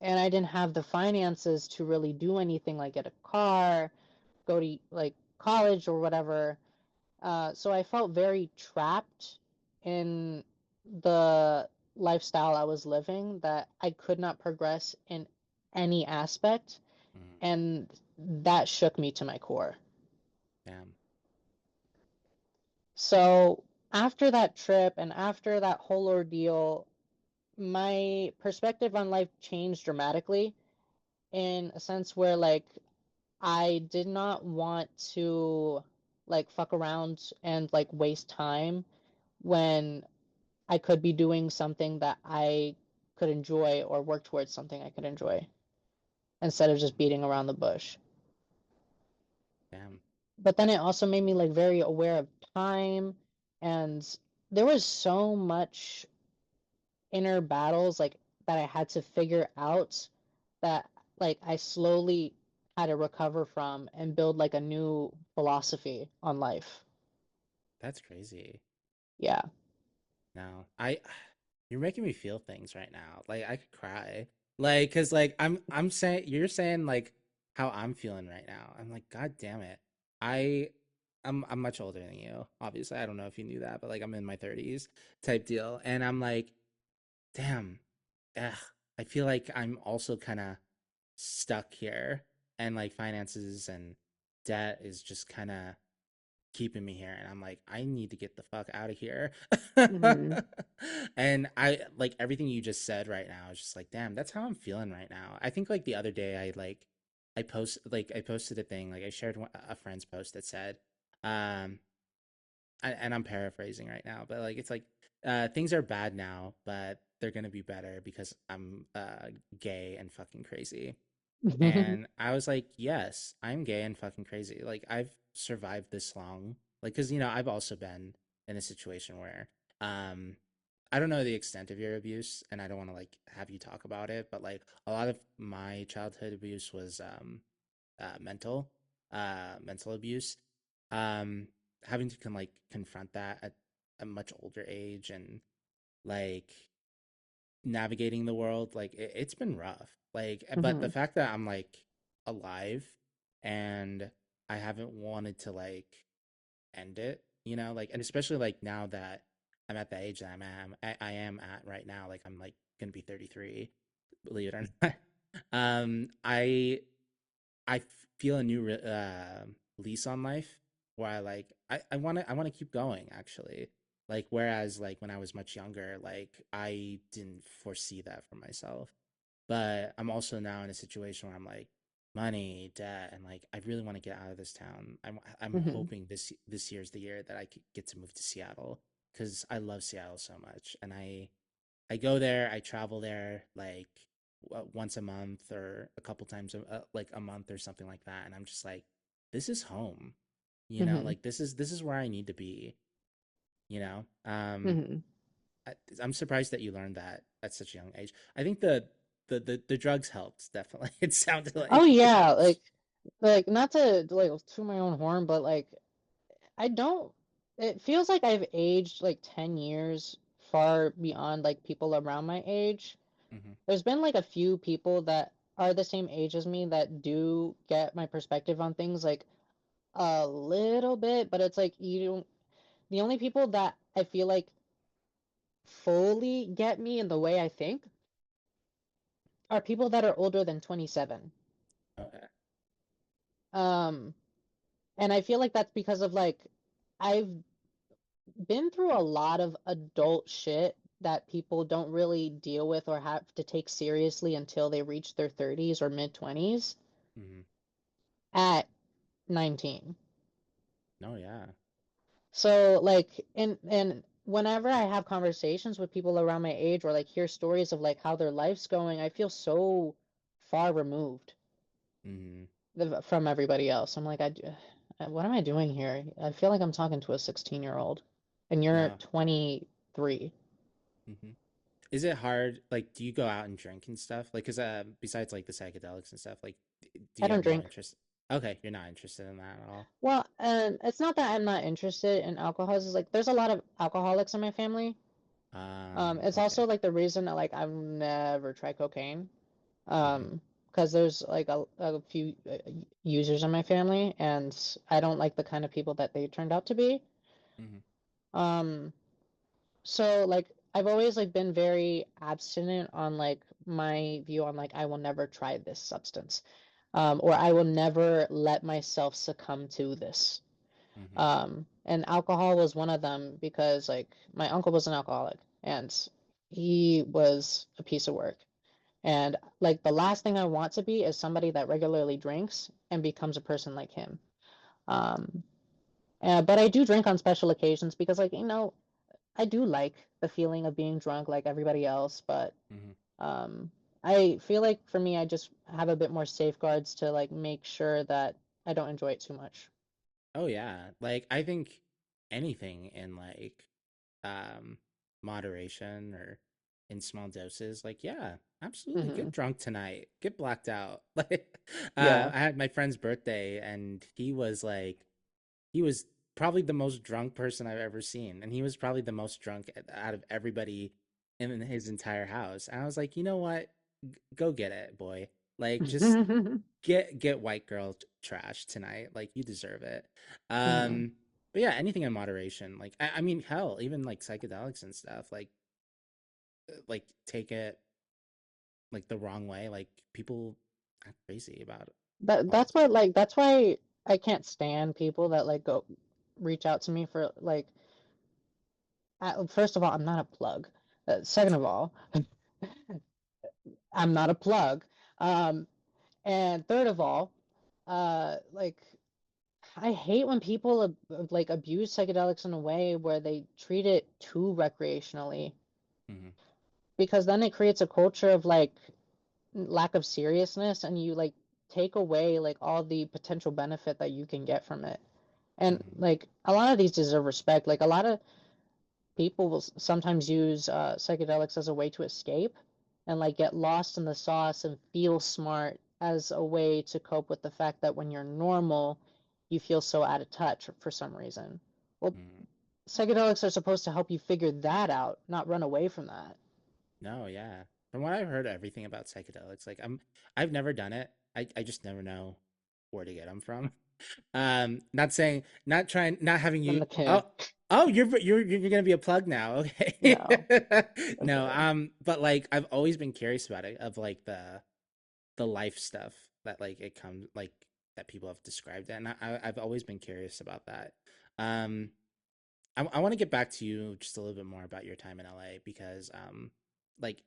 B: And I didn't have the finances to really do anything like get a car, go to like college or whatever. So I felt very trapped in the lifestyle I was living that I could not progress in any aspect,
A: Mm-hmm.
B: and that shook me to my core.
A: Damn.
B: So after that trip and after that whole ordeal, my perspective on life changed dramatically in a sense where like I did not want to like fuck around and like waste time when I could be doing something that I could enjoy or work towards something I could enjoy instead of just beating around the bush.
A: Damn.
B: But then it also made me like very aware of time, and there was so much inner battles like that I had to figure out that like I slowly had to recover from and build like a new philosophy on life.
A: That's crazy.
B: Yeah.
A: No, you're making me feel things right now. Like I could cry. Like, cause like I'm saying, you're saying like how I'm feeling right now. I'm like, God damn it. I, I'm much older than you. Obviously, I don't know if you knew that, but like I'm in my 30s type deal, and I'm like, damn, ugh, I feel like I'm also kind of stuck here, and like finances and debt is just kind of keeping me here, and I'm like, I need to get the fuck out of here.
B: Hmm.
A: And I like everything you just said right now is just like, damn, that's how I'm feeling right now. I think like the other day I posted a thing, like I shared a friend's post that said, um and I'm paraphrasing right now, but like it's like things are bad now, but they're gonna be better because I'm gay and fucking crazy. And I was like, yes, I'm gay and fucking crazy. Like, I've survived this long. Like, because, I've also been in a situation where, um, I don't know the extent of your abuse, and I don't want to, like, have you talk about it, but, like, a lot of my childhood abuse was, mental abuse. Um, Having to, like, confront that at a much older age and, like, navigating the world, like it's been rough. Like, but the
B: Hmm.
A: fact that I'm like alive and I haven't wanted to like end it, like, and especially like now that I'm at the age that I am at right now, like I'm like gonna be 33, believe it or not. I feel a new lease on life where I want to keep going actually. Like whereas like when I was much younger, like I didn't foresee that for myself. But I'm also now in a situation where I'm like money, debt, and like I really want to get out of this town. I'm
B: Hmm.
A: hoping this year's the year that I could get to move to Seattle because I love Seattle so much, and I go there, I travel there like once a month or a couple times like a month or something like that, and I'm just like, this is home,
B: Hmm.
A: like this is where I need to be, you know.
B: Hmm.
A: I, I'm surprised that you learned that at such a young age. I think the drugs helped definitely. It sounded
B: Oh
A: like.
B: yeah, like not to like toot my own horn, but like I don't. It feels like I've aged like 10 years far beyond like people around my age.
A: Hmm.
B: There's been like a few people that are the same age as me that do get my perspective on things like a little bit, but it's like you don't. The only people that I feel like fully get me in the way I think are people that are older than 27.
A: Okay.
B: Um, and I feel like that's because of like I've been through a lot of adult shit that people don't really deal with or have to take seriously until they reach their 30s or mid 20s
A: Hmm.
B: at 19.
A: No, yeah.
B: So like and whenever I have conversations with people around my age or like hear stories of like how their life's going, I feel so far removed
A: Hmm.
B: from everybody else. I'm like, what am I doing here? I feel like I'm talking to a 16-year-old, and you're
A: No.
B: 23.
A: Hmm. Is it hard? Like, do you go out and drink and stuff? Like, cause besides like the psychedelics and stuff, like, do
B: I
A: you
B: don't
A: have no
B: drink.
A: interest? Okay, you're not interested in that at all.
B: Well, it's not that I'm not interested in alcohol. It's like there's a lot of alcoholics in my family. It's also
A: Okay.
B: like the reason that like I've never tried cocaine.
A: Hmm.
B: Because there's like a few users in my family, and I don't like the kind of people that they turned out to be.
A: Hmm.
B: Um, so like I've always like been very abstinent on like my view on like I will never try this substance, or I will never let myself succumb to this.
A: Hmm.
B: And alcohol was one of them because like my uncle was an alcoholic and he was a piece of work. And like the last thing I want to be is somebody that regularly drinks and becomes a person like him. Um, but I do drink on special occasions because like I do like the feeling of being drunk like everybody else, but
A: Hmm.
B: um, I feel like for me I just have a bit more safeguards to like make sure that I don't enjoy it too much.
A: Oh yeah. Like, I think anything in like um moderation or in small doses, like, yeah, absolutely,
B: Hmm.
A: get drunk tonight, get blacked out. Like,
B: Yeah.
A: I had my friend's birthday, and he was probably the most drunk person I've ever seen, and he was probably the most drunk out of everybody in his entire house. And I was like, you know what, go get it, boy. Like, just get white girl trash tonight. Like, you deserve it.
B: Hmm.
A: um but yeah, anything in moderation. Like, I mean, hell, even like psychedelics and stuff, like take it like the wrong way, like people act crazy about it
B: That
A: all the
B: that's
A: time.
B: what like that's why I can't stand people that like go reach out to me for like first of all, I'm not a plug. Second of all, I'm not a plug. Um, and third of all, like I hate when people like abuse psychedelics in a way where they treat it too recreationally
A: Hmm.
B: because then it creates a culture of like lack of seriousness and you like take away like all the potential benefit that you can get from it. And
A: Hmm.
B: like a lot of these deserve respect. Like a lot of people will sometimes use psychedelics as a way to escape and like get lost in the sauce and feel smart as a way to cope with the fact that when you're normal, you feel so out of touch for some reason. Well,
A: Hmm.
B: psychedelics are supposed to help you figure that out, not run away from that.
A: No, yeah. From what I've heard, everything about psychedelics, like, I've never done it. I just never know where to get them from. Not saying, not trying, not having
B: I'm
A: you.
B: the kid.
A: Oh, you're gonna be a plug now. Okay.
B: No,
A: No,
B: okay.
A: but like, I've always been curious about it, of like the life stuff that like it comes like that people have described it, and I've always been curious about that. Um, I want to get back to you just a little bit more about your time in LA, because like,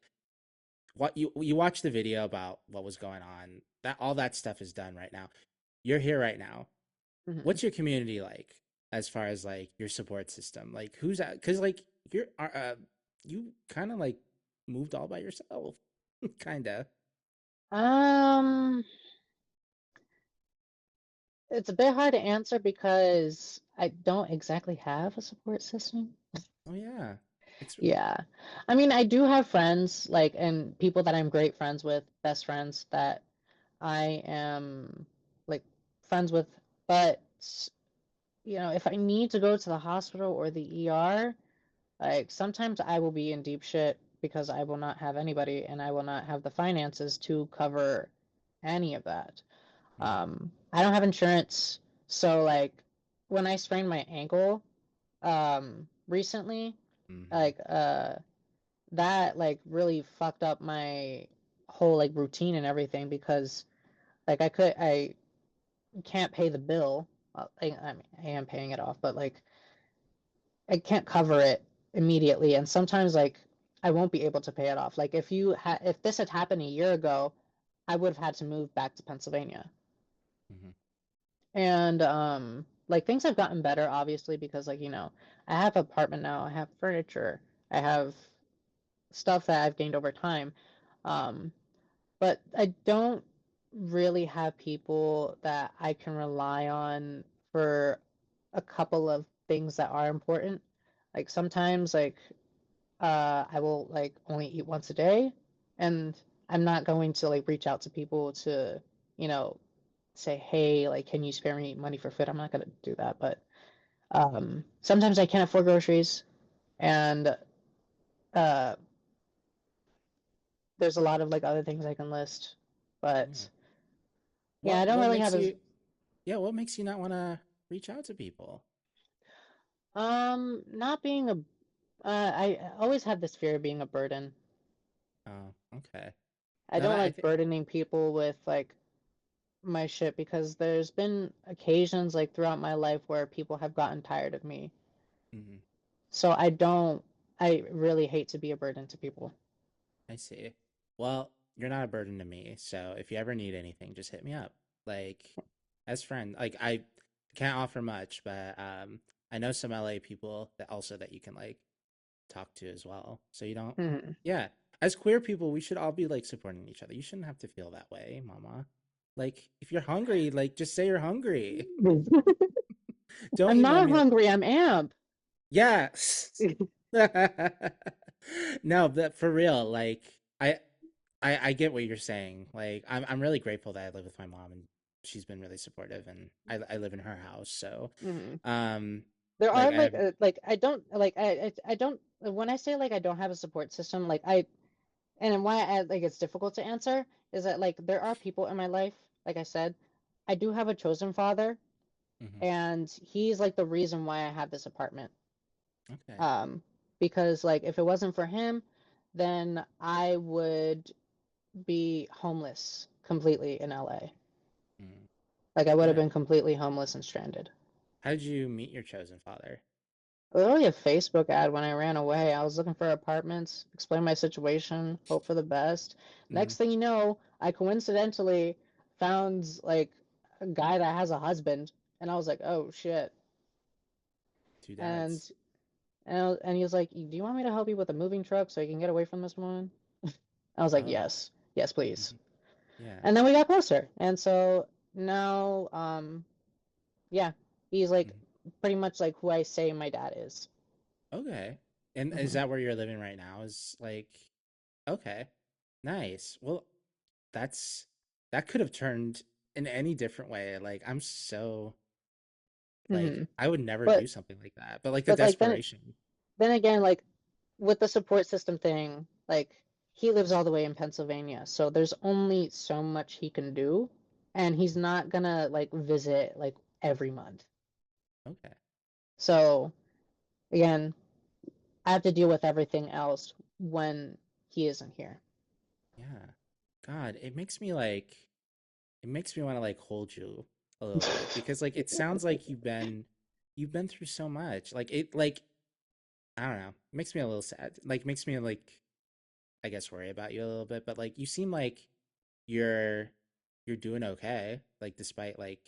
A: what you watched the video about what was going on, that all that stuff is done right now. You're here right now.
B: Hmm.
A: What's your community like, as far as like your support system? Like, who's at? Because like, you kind of like moved all by yourself, kind of.
B: Um, it's a bit hard to answer because I don't exactly have a support system.
A: Oh yeah, it's
B: Yeah. I mean, I do have friends, like, and people that I'm great friends with, best friends that I am like friends with, but if I need to go to the hospital or the ER, like sometimes I will be in deep shit because I will not have anybody and I will not have the finances to cover any of that.
A: mm-hmm,
B: I don't have insurance, so like when I sprained my ankle recently,
A: mm-hmm,
B: like that like really fucked up my whole like routine and everything because like I can't pay the bill. I mean I am paying it off, but like I can't cover it immediately, and sometimes like I won't be able to pay it off. Like if this had happened a year ago, I would have had to move back to Pennsylvania.
A: mm-hmm,
B: And like things have gotten better obviously because like I have an apartment now, I have furniture, I have stuff that I've gained over time. Um but I don't really have people that I can rely on for a couple of things that are important. Like sometimes I will like only eat once a day, and I'm not going to like reach out to people to, you know, say, "Hey, like can you spare me money for food?" I'm not gonna do that, but sometimes I can't afford groceries, and uh there's a lot of like other things I can list,
A: Yeah.
B: but yeah, I
A: What
B: don't
A: what
B: really
A: makes
B: have as
A: you yeah, what makes you not want to reach out to people?
B: not being a I always had this fear of being a burden.
A: Oh, okay.
B: I
A: No,
B: don't
A: that I
B: like
A: think
B: burdening people with like my shit because there's been occasions like throughout my life where people have gotten tired of me.
A: mhm,
B: So I really hate to be a burden to people.
A: I see. Well, you're not a burden to me, so if you ever need anything, just hit me up. Like as friend, like I can't offer much, but I know some LA people that also that you can like talk to as well. So you don't
B: Hmm.
A: yeah. As queer people, we should all be like supporting each other. You shouldn't have to feel that way, mama. Like if you're hungry, like just say you're hungry. Don't
B: I'm
A: email
B: not
A: me.
B: hungry, I'm amped.
A: Yes. No, but for real, like I I get what you're saying. Like I'm really grateful that I live with my mom and she's been really supportive and I live in her house. So
B: Hmm.
A: um
B: There
A: like
B: are
A: I have
B: like I don't like I don't when I say like I don't have a support system, like I and why I like it's difficult to answer is that like there are people in my life, like I said, I do have a chosen father,
A: mhm,
B: and he's like the reason why I have this apartment.
A: okay.
B: Um, because like if it wasn't for him, then I would be homeless completely in LA.
A: Mm,
B: Like I would have
A: yeah.
B: been completely homeless and stranded.
A: How did you meet your chosen father?
B: Literally a Facebook ad when I ran away. I was looking for apartments, explain my situation, hope for the best.
A: Mm,
B: Next thing you know, I coincidentally found like a guy that has a husband, and I was like, oh shit.
A: two
B: And
A: dads.
B: and he was like, do you want me to help you with a moving truck so you can get away from this woman? I was like,
A: Oh,
B: yes, yes, please.
A: mhm, yeah.
B: And then we got closer, and so now, yeah, he's like
A: Mhm.
B: pretty much like who I say my dad is.
A: Okay. And is
B: Hmm.
A: that where you're living right now? Is like okay. Nice. Well, that's that could have turned in any different way. Like I'm so like
B: Hmm.
A: I would never do
B: But
A: something like that. But like the
B: but like
A: desperation.
B: then again, like with the support system thing, like he lives all the way in Pennsylvania, so there's only so much he can do, and he's not gonna like visit like every month.
A: Okay.
B: So again, I have to deal with everything else when he isn't here.
A: Yeah. God, it makes me like it makes me want to like hold you a little bit because like it sounds like you've been through so much. Like it like I don't know. It makes me a little sad. Like makes me like I guess worry about you a little bit, but like you seem like you're you're doing okay, like despite like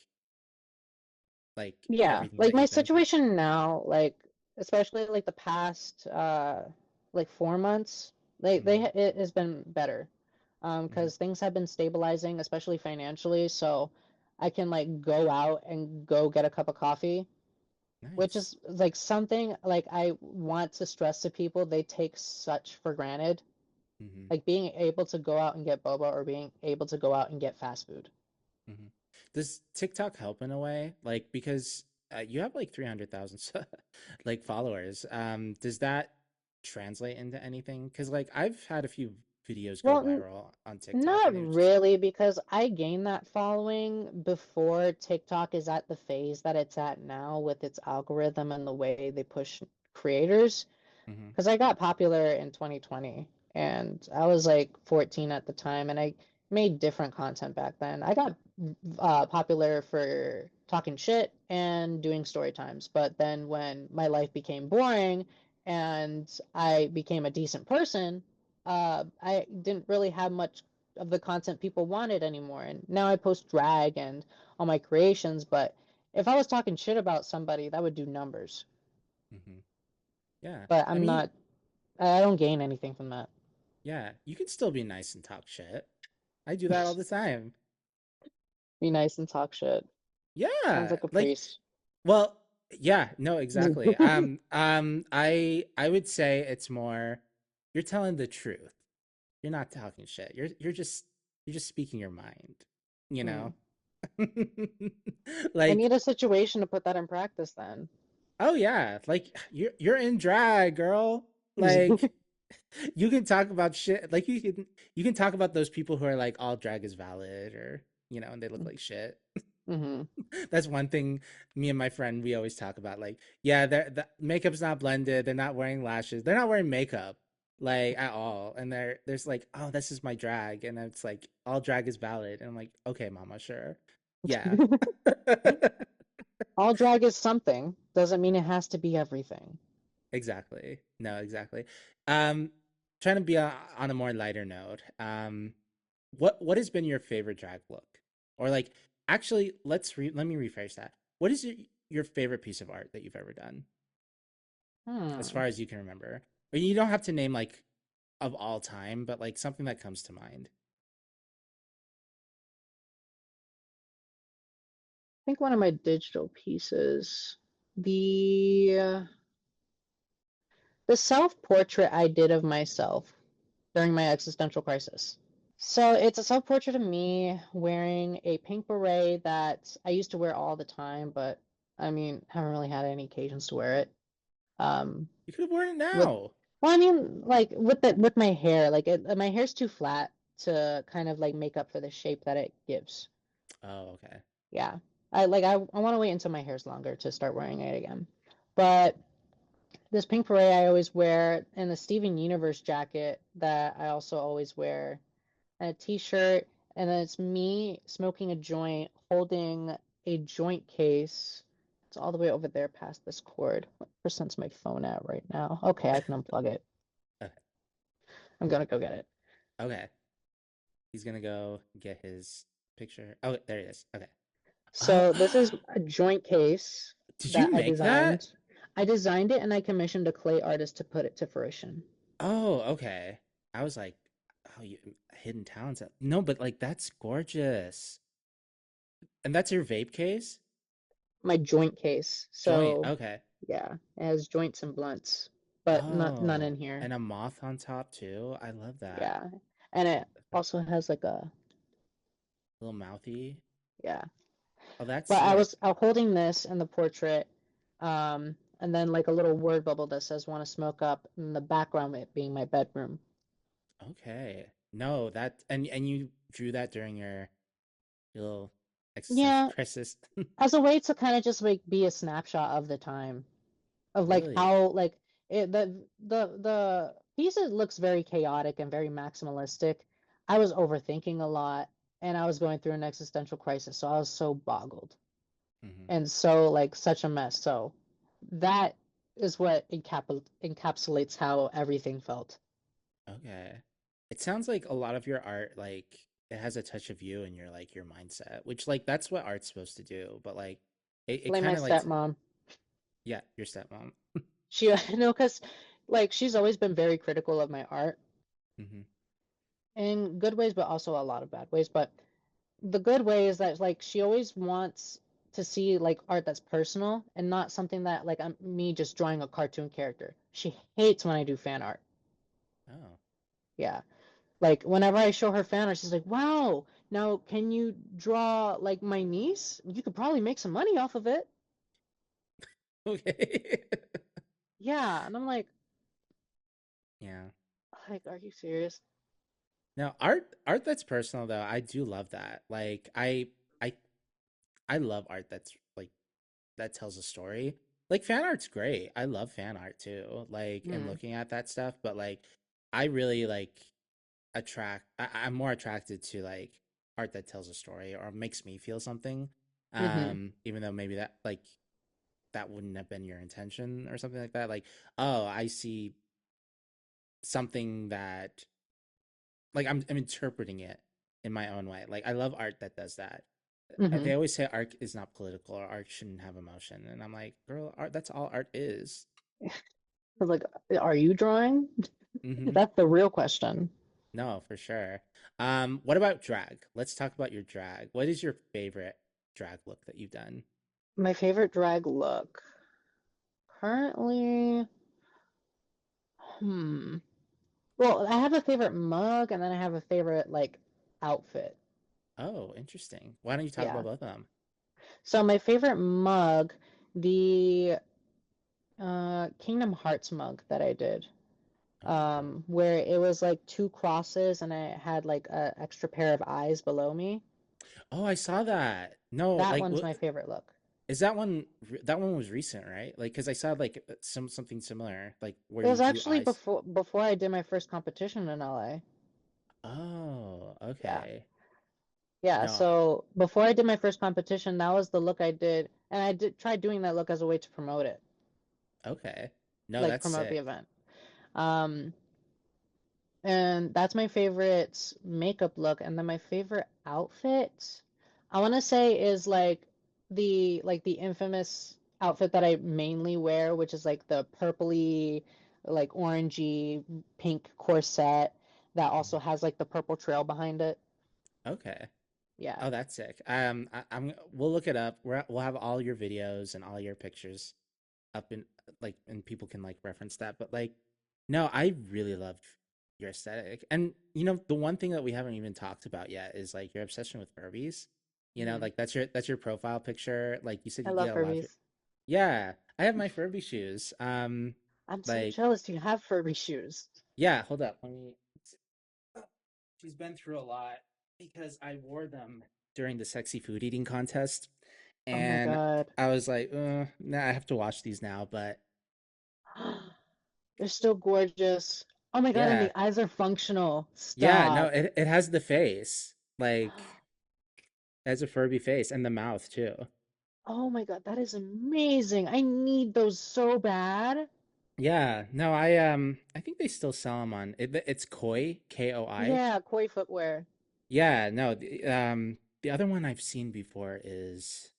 B: Yeah,
A: everything
B: like
A: that
B: my
A: you've been through.
B: situation now, like especially like the past like 4 months,
A: Hmm
B: it has been better.
A: hmm
B: Because things have been stabilizing, especially financially, so I can like go out and go get a cup of coffee, which
A: Nice.
B: is like something like I want to stress to people they take such for granted.
A: hmm
B: Like being able to go out and get boba or being able to go out and get fast food.
A: hmm Does TikTok help in a way? Like because you have like 300,000 like followers. Does that translate into anything? Because like I've had a few videos go
B: Well,
A: viral on TikTok,
B: not
A: and it was just
B: really, because I gained that following before TikTok is at the phase that it's at now with its algorithm and the way they push creators.
A: hmm
B: Because I got popular in 2020 and I was like 14 at the time and I made different content back then. I got popular for talking shit and doing story times. But then when my life became boring and I became a decent person, I didn't really have much of the content people wanted anymore. And now I post drag and all my creations. But if I was talking shit about somebody, that would do numbers.
A: hmm yeah.
B: But
A: I
B: I'm
A: mean,
B: not, I don't gain anything from that.
A: yeah, you can still be nice and talk shit. I do that all the time.
B: Be nice and talk shit. Sounds
A: Yeah,
B: like a
A: like,
B: priest.
A: well, yeah, no, exactly. I would say it's more you're telling the truth. You're not talking shit. You're just speaking your mind, you
B: Hmm.
A: know?
B: I
A: Like,
B: need a situation to put that in practice then.
A: oh yeah, like you're in drag, girl. Like you can talk about shit. Like you can talk about those people who are like all drag is valid or and they look like shit.
B: Hmm.
A: That's one thing me and my friend we always talk about. Like, yeah, the makeup's not blended. They're not wearing lashes. They're not wearing makeup like at all. And there's like, oh, this is my drag, and it's like all drag is valid. And I'm like, okay, mama, sure, yeah,
B: All drag is something, doesn't mean it has to be everything.
A: exactly. No, exactly. Um, Trying to be on a more lighter note. What has been your favorite drag look? Or like, actually, let me rephrase that. What is your favorite piece of art that you've ever done? As
B: Hmm.
A: far as you can remember. Or you don't have to name like of all time, but like something that comes to mind.
B: I think one of my digital pieces, the the self-portrait I did of myself during my existential crisis. So it's a self-portrait of me wearing a pink beret that I used to wear all the time, but I mean, haven't really had any occasions to wear it. Um,
A: You could have worn it
B: with
A: now.
B: Well, I mean, like with my hair, my hair's too flat to kind of like make up for the shape that it gives.
A: Oh, okay.
B: Yeah. I want to wait until my hair's longer to start wearing it again. But this pink beret I always wear, and the Steven Universe jacket that I also always wear, and a t-shirt, and then it's me smoking a joint, holding a joint case. It's all the way over there past this cord. What percent's my phone at right now? Okay, I can unplug it.
A: Okay.
B: I'm gonna go get it.
A: Okay. He's gonna go get his picture. Oh, there it is. Okay. Oh,
B: So this is a joint case
A: did
B: that
A: you
B: I
A: make that?
B: designed. I designed it and I commissioned a clay artist to put it to fruition.
A: Oh, okay. I was like, oh, you hidden talents. No, but like that's gorgeous. And that's your vape case?
B: My joint case.
A: Joint.
B: So
A: Okay.
B: yeah, it has joints and blunts, but not none
A: Oh,
B: in here.
A: and a moth on top too. I love that.
B: Yeah. And it also has like a
A: Little mouthy.
B: yeah.
A: Oh, that's
B: But
A: sick.
B: I was holding this in the portrait, and then like a little word bubble that says "Want to smoke up," and the background of it being my bedroom.
A: Okay. No, that and you drew that during your little existential
B: Yeah,
A: crisis.
B: as a way to kind of just like be a snapshot of the time, of like
A: Really?
B: how like the piece looks very chaotic and very maximalistic. I was overthinking a lot, and I was going through an existential crisis, so I was so boggled
A: Hmm.
B: and so like such a mess. So that is what encapsulates how everything felt.
A: Okay. It sounds like a lot of your art, like it has a touch of you and your mindset, which like that's what art's supposed to do. But like it
B: Like my
A: kind of like
B: stepmom,
A: yeah, your stepmom.
B: she because like she's always been very critical of my art
A: Hmm.
B: in good ways, but also a lot of bad ways. But the good way is that like she always wants to see like art that's personal and not something that like I'm me just drawing a cartoon character. She hates when I do fan art.
A: Oh.
B: Yeah. Like whenever I show her fan art, she's like, "Wow, now can you draw like my niece? You could probably make some money off of it."
A: Okay.
B: Yeah, and I'm
A: Yeah.
B: like, are you serious?
A: Now, art that's personal though, I do love that. Like I I love art that's like that tells a story. Like fan art's great. I love fan art too. Like and
B: Hmm.
A: looking at that stuff, but like I really like I'm more attracted to like art that tells a story or makes me feel something.
B: Mm-hmm.
A: Even though maybe that wouldn't have been your intention or something like that. Like, oh, I see something that like I'm interpreting it in my own way. Like I love art that does that.
B: Mm-hmm.
A: They always say art is not political or art shouldn't have emotion, and I'm like, girl, art that's all art is.
B: I was like, are you drawing?
A: Hmm.
B: That's the real question.
A: No, for sure. What about drag? Let's talk about your drag. What is your favorite drag look that you've done?
B: My favorite drag look. Currently, hmm. Well, I have a favorite mug and then I have a favorite like outfit.
A: Oh, interesting. Why don't you talk
B: Yeah.
A: about both of them?
B: So my favorite mug, the Kingdom Hearts mug that I did,
A: Oh.
B: where it was like two crosses and I had like a extra pair of eyes below me.
A: Oh, I saw that. No,
B: That
A: like
B: one's my favorite look.
A: is that one that one was recent, right? Like cuz I saw like something similar, like where
B: It
A: you
B: was
A: drew
B: actually
A: eyes.
B: before I did my first competition in LA.
A: Oh,
B: Yeah.
A: okay.
B: Yeah,
A: No,
B: so before I did my first competition, that was the look I did, and I did try doing that look as a way to promote it,
A: okay. No,
B: like
A: that's
B: promote the
A: sick.
B: event. Um, and that's my favorite makeup look, and then my favorite outfit, I want to say is like the infamous outfit that I mainly wear, which is like the purpley, like orangey pink corset that also
A: Mhm.
B: has like the purple trail behind it.
A: Okay.
B: Yeah,
A: Oh, that's sick. I'm we'll look it up. We'll have all your videos and all your pictures up in like and people can like reference that. But like, no, I really loved your aesthetic. And you know, the one thing that we haven't even talked about yet is like your obsession with Furbies. You know,
B: hmm,
A: like that's your profile picture. Like you said,
B: I
A: you
B: love
A: get a lot of it.
B: Furbies.
A: Yeah, I have my Furby shoes.
B: I'm so
A: Like
B: jealous you have Furby shoes.
A: yeah, hold up. Let me. She's been through a lot because I wore them during the sexy food eating contest,
B: Oh my
A: and
B: God.
A: I was like, nah, I have to wash these now. But
B: They're still gorgeous. Oh my God, and
A: yeah,
B: the eyes are functional.
A: yeah, no,
B: Stop.
A: it has the face, like, it has a Furby face and the mouth too.
B: Oh my God, that is amazing. I need those so bad.
A: Yeah, no, I think they still sell them on it's Koi, Koi.
B: Yeah, koi footwear.
A: Yeah, no, the other one I've seen before is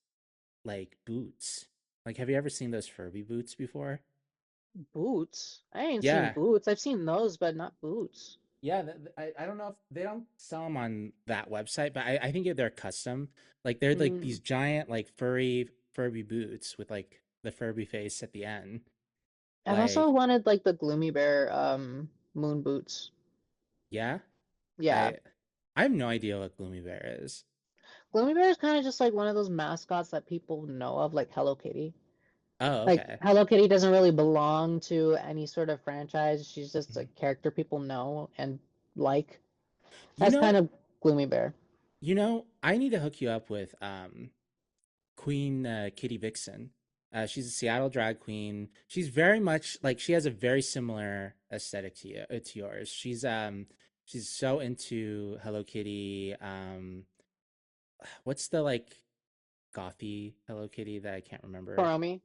A: like boots. Like, have you ever seen those Furby boots before?
B: Boots. I ain't seen
A: Yeah,
B: boots. I've seen those, but not boots.
A: yeah. I don't know if they don't sell them on that website, but I think they're custom. Like they're like
B: Mm.
A: these giant like Furby boots with like the Furby face at the end.
B: I've also
A: Like,
B: wanted like the Gloomy Bear moon boots.
A: yeah,
B: Yeah.
A: I I have no idea what Gloomy Bear is.
B: Gloomy Bear is kind of just like one of those mascots that people know of, like Hello Kitty.
A: Oh,
B: Like
A: okay.
B: Hello Kitty doesn't really belong to any sort of franchise. She's just a
A: Mhm.
B: character people know and like.
A: You
B: That's kind
A: know,
B: of Gloomy Bear.
A: I need to hook you up with Queen Kitty Vixen. She's a Seattle drag queen. She's very much like she has a very similar aesthetic to to yours. She's so into Hello Kitty. What's the like gothy Hello Kitty that I can't remember?
B: Koromi.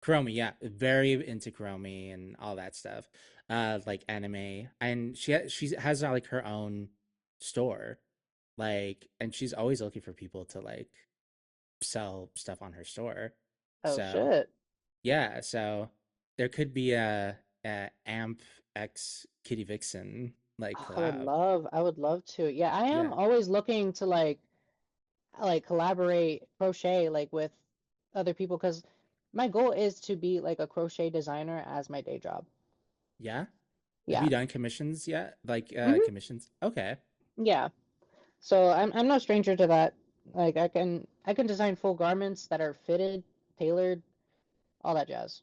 A: Chromie, yeah, very into Chromie and all that stuff. Like anime, and she has like her own store, like, and she's always looking for people to like sell stuff on her store.
B: Oh
A: So
B: shit.
A: yeah, so there could be a Amp X Kitty Vixen like
B: Oh,
A: collab.
B: I would love to. Yeah, I am
A: Yeah,
B: always looking to like collaborate crochet like with other people because my goal is to be like a crochet designer as my day job.
A: yeah. Have you
B: Yeah.
A: done commissions yet? Like
B: Hmm.
A: commissions? Okay,
B: Yeah. So I'm no stranger to that. Like I can design full garments that are fitted, tailored, all that jazz.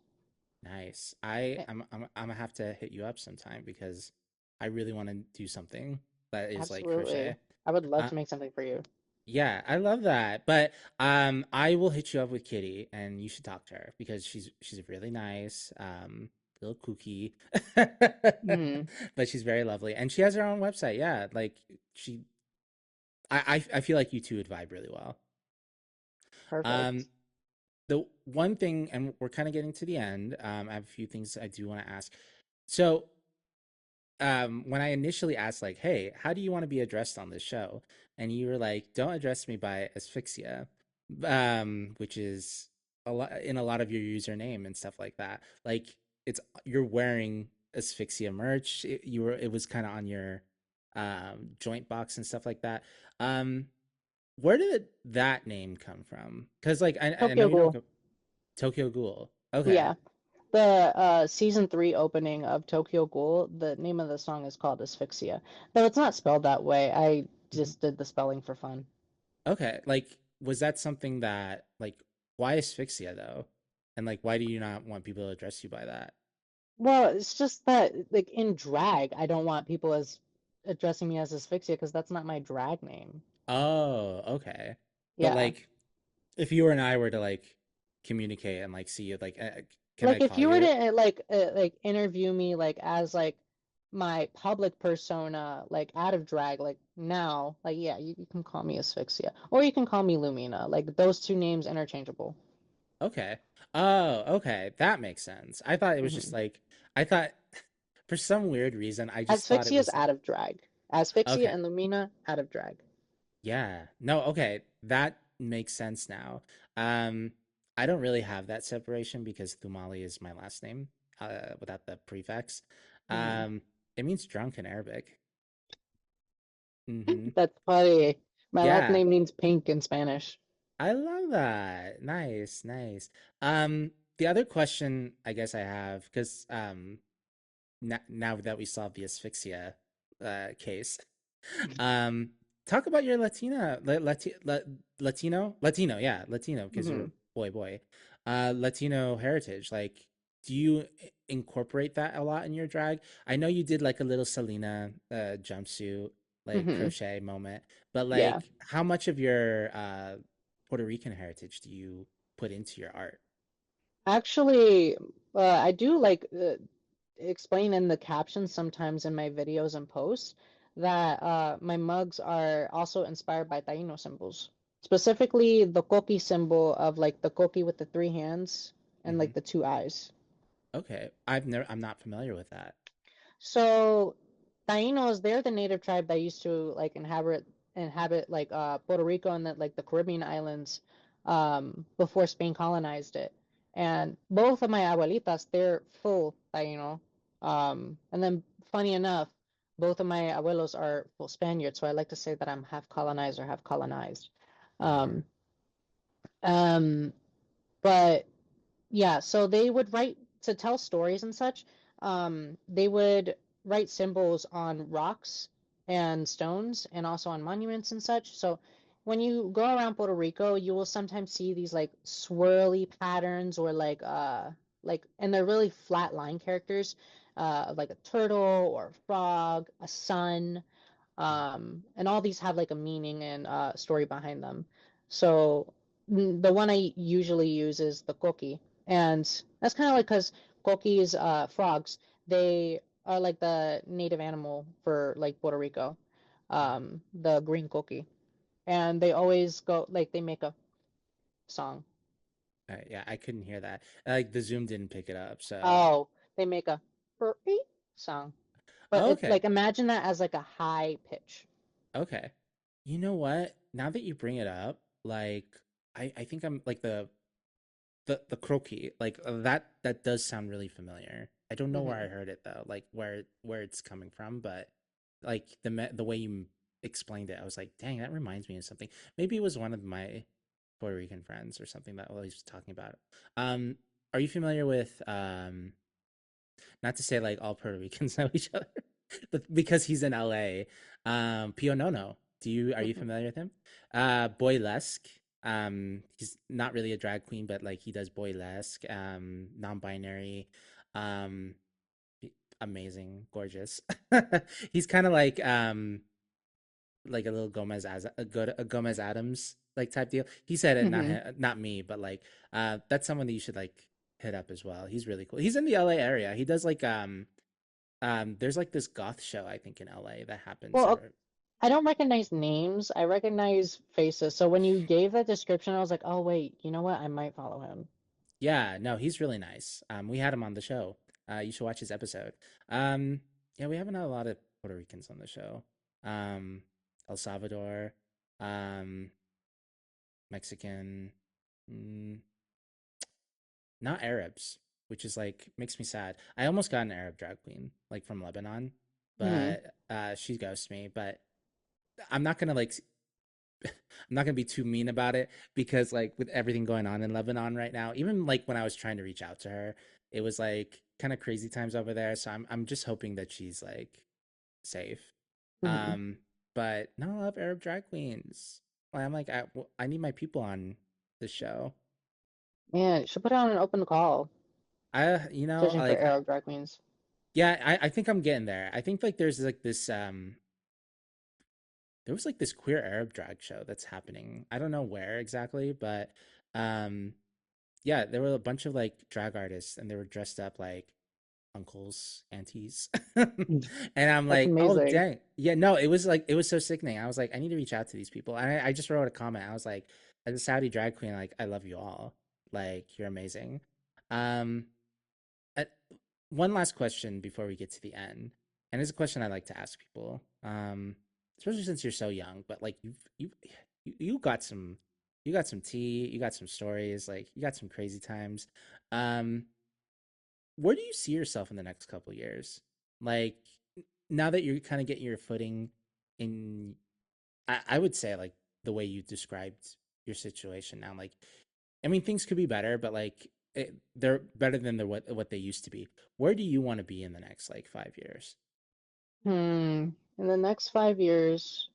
A: nice.
B: Eh,
A: I'm gonna have to hit you up sometime because I really want to do something that is like
B: Absolutely.
A: crochet.
B: I would love
A: Uh,
B: to make something for you.
A: Yeah, I love that. But I will hit you up with Kitty and you should talk to her because she's really nice, a little kooky.
B: Hmm.
A: But she's very lovely. And she has her own website. Yeah, like she I feel like you two would vibe really well. Um
B: Perfect.
A: the one thing, and we're kind of getting to the end, I have a few things I do want to ask. So when I initially asked like, "Hey, how do you want to be addressed on this show?" and you were like, "Don't address me by asphyxia," which is a lot in a lot of your username and stuff like that. Like it's you're wearing asphyxia merch. It was kind of on your joint box and stuff like that. Um, where did that name come from? Because like I know
B: Tokyo
A: you don't
B: Ghoul.
A: go Tokyo Ghoul. Okay.
B: Yeah. The season 3 opening of Tokyo Ghoul, the name of the song is called Asphyxia. Though it's not spelled that way. I
A: Mhm.
B: just did the spelling for fun.
A: Okay. Like, was that something that like why asphyxia though? And like why do you not want people to address you by that?
B: Well, it's just that like in drag, I don't want people as addressing me as Asphyxia because that's not my drag name.
A: Oh, okay. But
B: Yeah.
A: like if you and I were to like communicate and like see you, like, can I
B: Like if
A: call
B: you were
A: you?
B: to like interview me like as like my public persona like out of drag like now like yeah you can call me Asphyxia or you can call me Lumina like those two names interchangeable.
A: Okay. Oh, okay. That makes sense. I thought it was just
B: Hmm.
A: like I thought for some weird reason I just thought it
B: Asphyxia is
A: was like
B: out of drag. Asphyxia
A: okay.
B: and Lumina out of drag.
A: Yeah. No, okay. That makes sense now. Um, I don't really have that separation because Thumali is my last name, without the prefix.
B: Hmm.
A: Um, it means drunk in Arabic. Mm-hmm.
B: That's funny. My last
A: Yeah.
B: name means pink in Spanish.
A: I love that. Nice, nice. The other question I guess I have, because now that we solved the asphyxia case, um, talk about your Latino, because you're
B: Hmm.
A: a boy. Latino heritage. Like, do you incorporate that a lot in your drag? I know you did like a little Selena jumpsuit, like
B: Hmm.
A: crochet moment, but
B: Yeah.
A: like, how much of your Puerto Rican heritage do you put into your art?
B: Actually, I do like explain in the captions sometimes in my videos and posts that my mugs are also inspired by Taino symbols. Specifically, the koki symbol of like the koki with the three hands and
A: Hmm.
B: like the two eyes.
A: Okay, I'm not familiar with that.
B: So Tainos, they're the native tribe that used to like inhabit like Puerto Rico and like the Caribbean islands before Spain colonized it. And both of my abuelitas, they're full Taino. And then funny enough, both of my abuelos are full Spaniards, so I like to say that I'm half colonized or half colonized.
A: Oh.
B: Um, um, but yeah, so they would write to tell stories and such. They would write symbols on rocks and stones and also on monuments and such. So when you go around Puerto Rico, you will sometimes see these like swirly patterns or like and they're really flat line characters, like a turtle or a frog, a sun, and all these have like a meaning and story behind them. So the one I usually use is the koki, and that's kind of like because kokis, frogs, they are like the native animal for like Puerto Rico, the green koki, and they always go like they make a song.
A: Yeah, I couldn't hear that. Like the Zoom didn't pick it up, so
B: Oh, they make a "Burpee" song, but
A: oh,
B: it
A: okay,
B: like imagine that as like a high pitch.
A: okay. You know what? Now that you bring it up, like I think I'm like the croaky, like that does sound really familiar. I don't know where I
B: Hmm.
A: heard it though, like where it's coming from, but like the way you explained it, I was like, dang, that reminds me of something. Maybe it was one of my Puerto Rican friends or something that always was talking about it. Are you familiar with not to say like all Puerto Ricans know each other, but because he's in LA, Pio Nono. Are you
B: Hmm.
A: familiar with him? Boylesque. He's not really a drag queen, but like he does boylesque, non-binary, um, amazing, gorgeous. He's kind of like a little Gomez Adams like type deal. He said it,
B: Hmm.
A: not me, but like that's someone that you should like hit up as well. He's really cool. He's in the LA area. He does like there's like this goth show I think in LA that happens
B: Well,
A: every
B: I don't recognize names. I recognize faces. So when you gave that description, I was like, oh wait, you know what? I might follow him.
A: Yeah, no, he's really nice. We had him on the show. You should watch his episode. Um, yeah, we haven't had a lot of Puerto Ricans on the show. Um, El Salvador, um, Mexican, mm, not Arabs, which is like makes me sad. I almost got an Arab drag queen, like from Lebanon,
B: Hmm.
A: but she ghosted me, but I'm not gonna like I'm not gonna be too mean about it because like with everything going on in Lebanon right now, even like when I was trying to reach out to her, it was like kind of crazy times over there. So I'm just hoping that she's like safe.
B: Hmm.
A: Um, but no, I love Arab drag queens. Like, I'm like I need my people on the show.
B: Man, you should put out an open call searching for
A: Like
B: Arab drag queens.
A: yeah, I think I'm getting there. I think like there's like this there was like this queer Arab drag show that's happening. I don't know where exactly, but um yeah, there were a bunch of like drag artists and they were dressed up like uncles, aunties. And I'm
B: That's
A: like, oh
B: amazing.
A: dang. Yeah, no, it was like it was so sickening. I was like, I need to reach out to these people. And I just wrote a comment. I was like, as a Saudi drag queen, like I love you all. Like you're amazing. Um uh, One last question before we get to the end. And it's a question I like to ask people. Especially since you're so young, but like you got some tea, you got some stories, like you got some crazy times. Um where do you see yourself in the next couple years? Like now that you're kind of getting your footing in, I would say like the way you described your situation now, like I mean things could be better, but like they're better than what they used to be. Where do you want to be in the next like 5 years?
B: Hmm. In the next 5 years,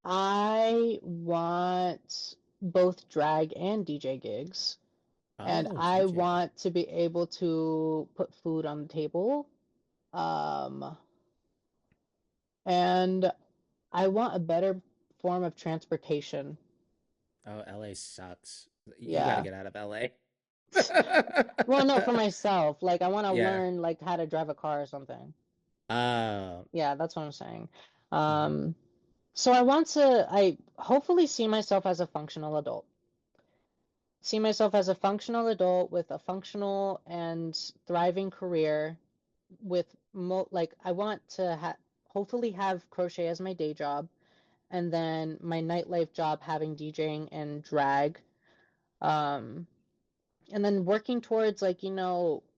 B: I want both drag and DJ gigs, and
A: Oh,
B: I
A: DJ.
B: want to be able to put food on the table. Um, and I want a better form of transportation.
A: Oh, LA sucks. You got to
B: Yeah.
A: get out of LA.
B: Well, no, for myself. Like I want to
A: Yeah.
B: learn like how to drive a car or something.
A: Oh.
B: Yeah, that's what I'm saying.
A: Mhm.
B: Um, so I hopefully see myself as a functional adult. See myself as a functional adult with a functional and thriving career with like I want to hopefully have crochet as my day job and then my nightlife job having DJing and drag. Um, and then working towards like,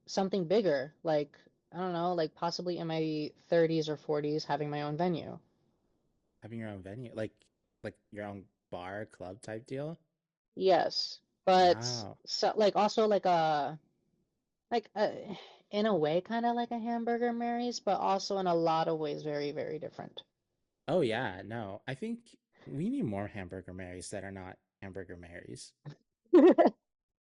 B: something bigger, like I don't know, like possibly in my 30s or 40s having my own venue.
A: Having your own venue, like your own bar club type deal.
B: Yes, but
A: Wow.
B: so like also like a, in a way kind of like a hamburger Mary's, but also in a lot of ways very, very different.
A: Oh yeah, no. I think we need more hamburger Marys that are not hamburger Marys.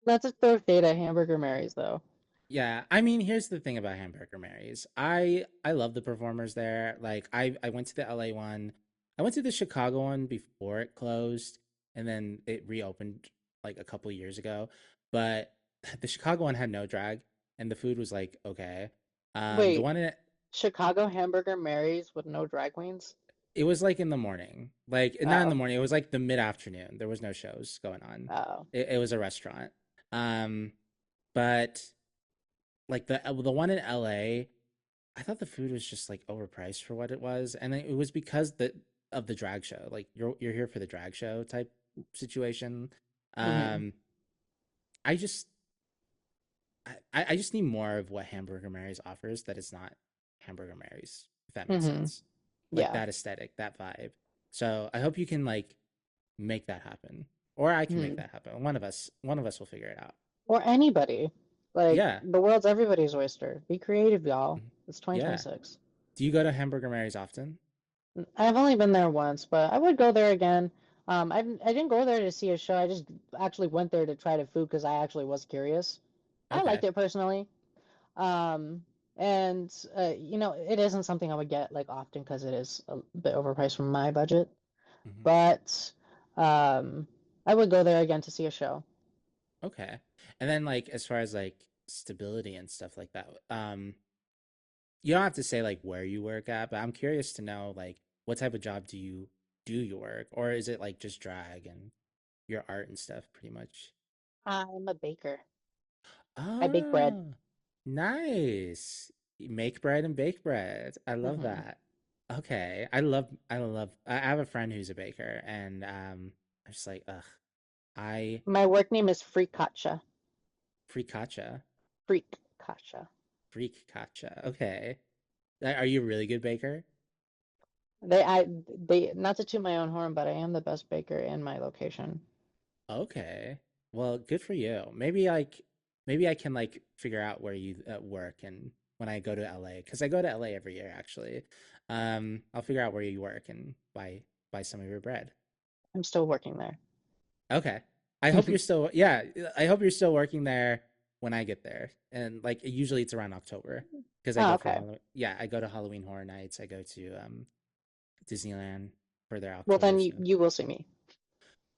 B: That's a throw shade at hamburger Mary's though.
A: Yeah, I mean, here's the thing about hamburger Marys. I love the performers there. Like I went to the LA one. I went to the Chicago one before it closed and then it reopened like a couple years ago. But the Chicago one had no drag and the food was like okay. The
B: Wait,
A: one in
B: Chicago hamburger Mary's with no drag queens?
A: it was like in the morning. Like not in the
B: Oh,
A: morning, it was like the mid-afternoon. There was no shows going on.
B: oh.
A: It was a restaurant. Um but like the one in LA, I thought the food was just like overpriced for what it was, and it was because of the drag show. Like you're here for the drag show type situation.
B: Mm-hmm.
A: Um, I just I just need more of what Hamburger Mary's offers that is not Hamburger Mary's, if that makes
B: Mm-hmm.
A: sense. Like
B: Yeah.
A: that aesthetic, that vibe. So I hope you can like make that happen, or I can make
B: Mm-hmm.
A: that happen. One of us will figure it out.
B: Or anybody. Like
A: Yeah,
B: the world's everybody's oyster. Be creative, y'all.
A: mhm,
B: It's
A: yeah.
B: 2026.
A: Do you go to Hamburger Mary's often?
B: I've only been there once, but I would go there again. I didn't go there to see a show. I just actually went there to try the food because I actually was curious. I
A: Okay.
B: liked it personally. Um, and it isn't something I would get like often because it is a bit overpriced for my budget.
A: Mhm.
B: But um, I would go there again to see a show.
A: Okay. And then like as far as like stability and stuff like that, you don't have to say like where you work at, but I'm curious to know like what type of job do you work, or is it like just drag and your art and stuff pretty much?
B: I'm a baker. I bake bread.
A: Oh, nice. You make bread and bake bread. I love
B: Hmm.
A: that. Okay. I have a friend who's a baker and I'm just like, ugh, I
B: My work name is Freakacha.
A: freakacha,
B: Freakacha.
A: freak kacha. Okay. Are you a really good baker?
B: they not to toot my own horn, but I am the best baker in my location.
A: Okay. Well, good for you. Maybe I can like figure out where you work and when I go to LA, because I go to LA every year actually. I'll figure out where you work and buy some of your bread.
B: I'm still working there.
A: Okay. I hope you're still yeah, I hope you're still working there when I get there. And like usually it's around October because I
B: Oh,
A: go for
B: okay.
A: Halloween. Yeah, I go to Halloween Horror Nights. I go to Disneyland for their
B: Well,
A: October
B: then you,
A: show.
B: you will see me.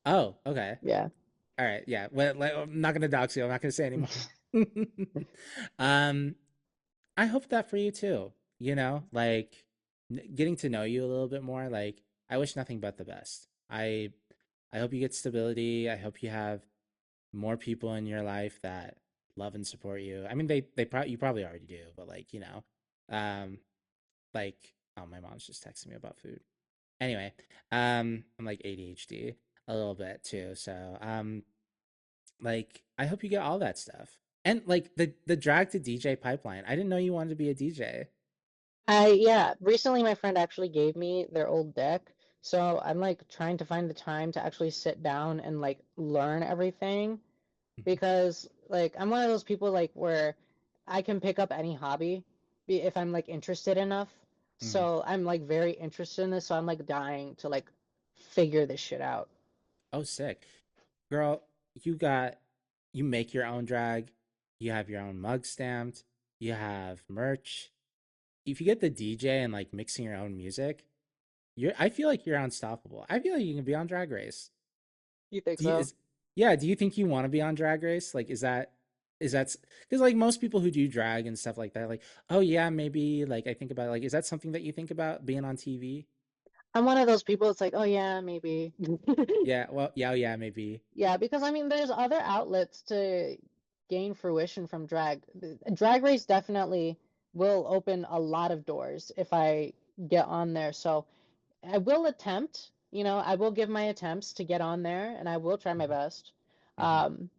A: Oh, okay.
B: Yeah.
A: All right, yeah. Well, like, I'm not gonna dox you. I'm not gonna say anymore. um, I hope that for you too. You know, like getting to know you a little bit more. Like, I wish nothing but the best. I hope you get stability. I hope you have more people in your life that love and support you. I mean, you probably already do, but like, um, like, oh, my mom's just texting me about food. Anyway, I'm like ADHD a little bit too, so like, I hope you get all that stuff. And like the drag to DJ pipeline. I didn't know you wanted to be a DJ.
B: Yeah, recently my friend actually gave me their old deck, so I'm like trying to find the time to actually sit down and like learn everything
A: Mhm,
B: because like I'm one of those people like where I can pick up any hobby if I'm like interested enough.
A: mhm.
B: So I'm like very interested in this, so I'm like dying to like figure this shit out.
A: Oh, sick. Girl, you got you make your own drag. You have your own mug stamped. You have merch. If you get the DJ and like mixing your own music, I feel like you're unstoppable. I feel like you can be on Drag Race.
B: You think
A: Do you
B: so?
A: is Yeah, do you think you want to be on Drag Race? Like is that because like most people who do drag and stuff like that, like, oh yeah, maybe like I think about like, is that something that you think about being on TV?
B: I'm one of those people. It's like, oh yeah, maybe.
A: Yeah, well, yeah, oh, yeah, maybe.
B: Yeah, because I mean, there's other outlets to gain fruition from drag. Drag Race definitely will open a lot of doors if I get on there. So I will attempt, I will give my attempts to get on there and I will try my
A: Hmm.
B: best.
A: Hmm.
B: Um,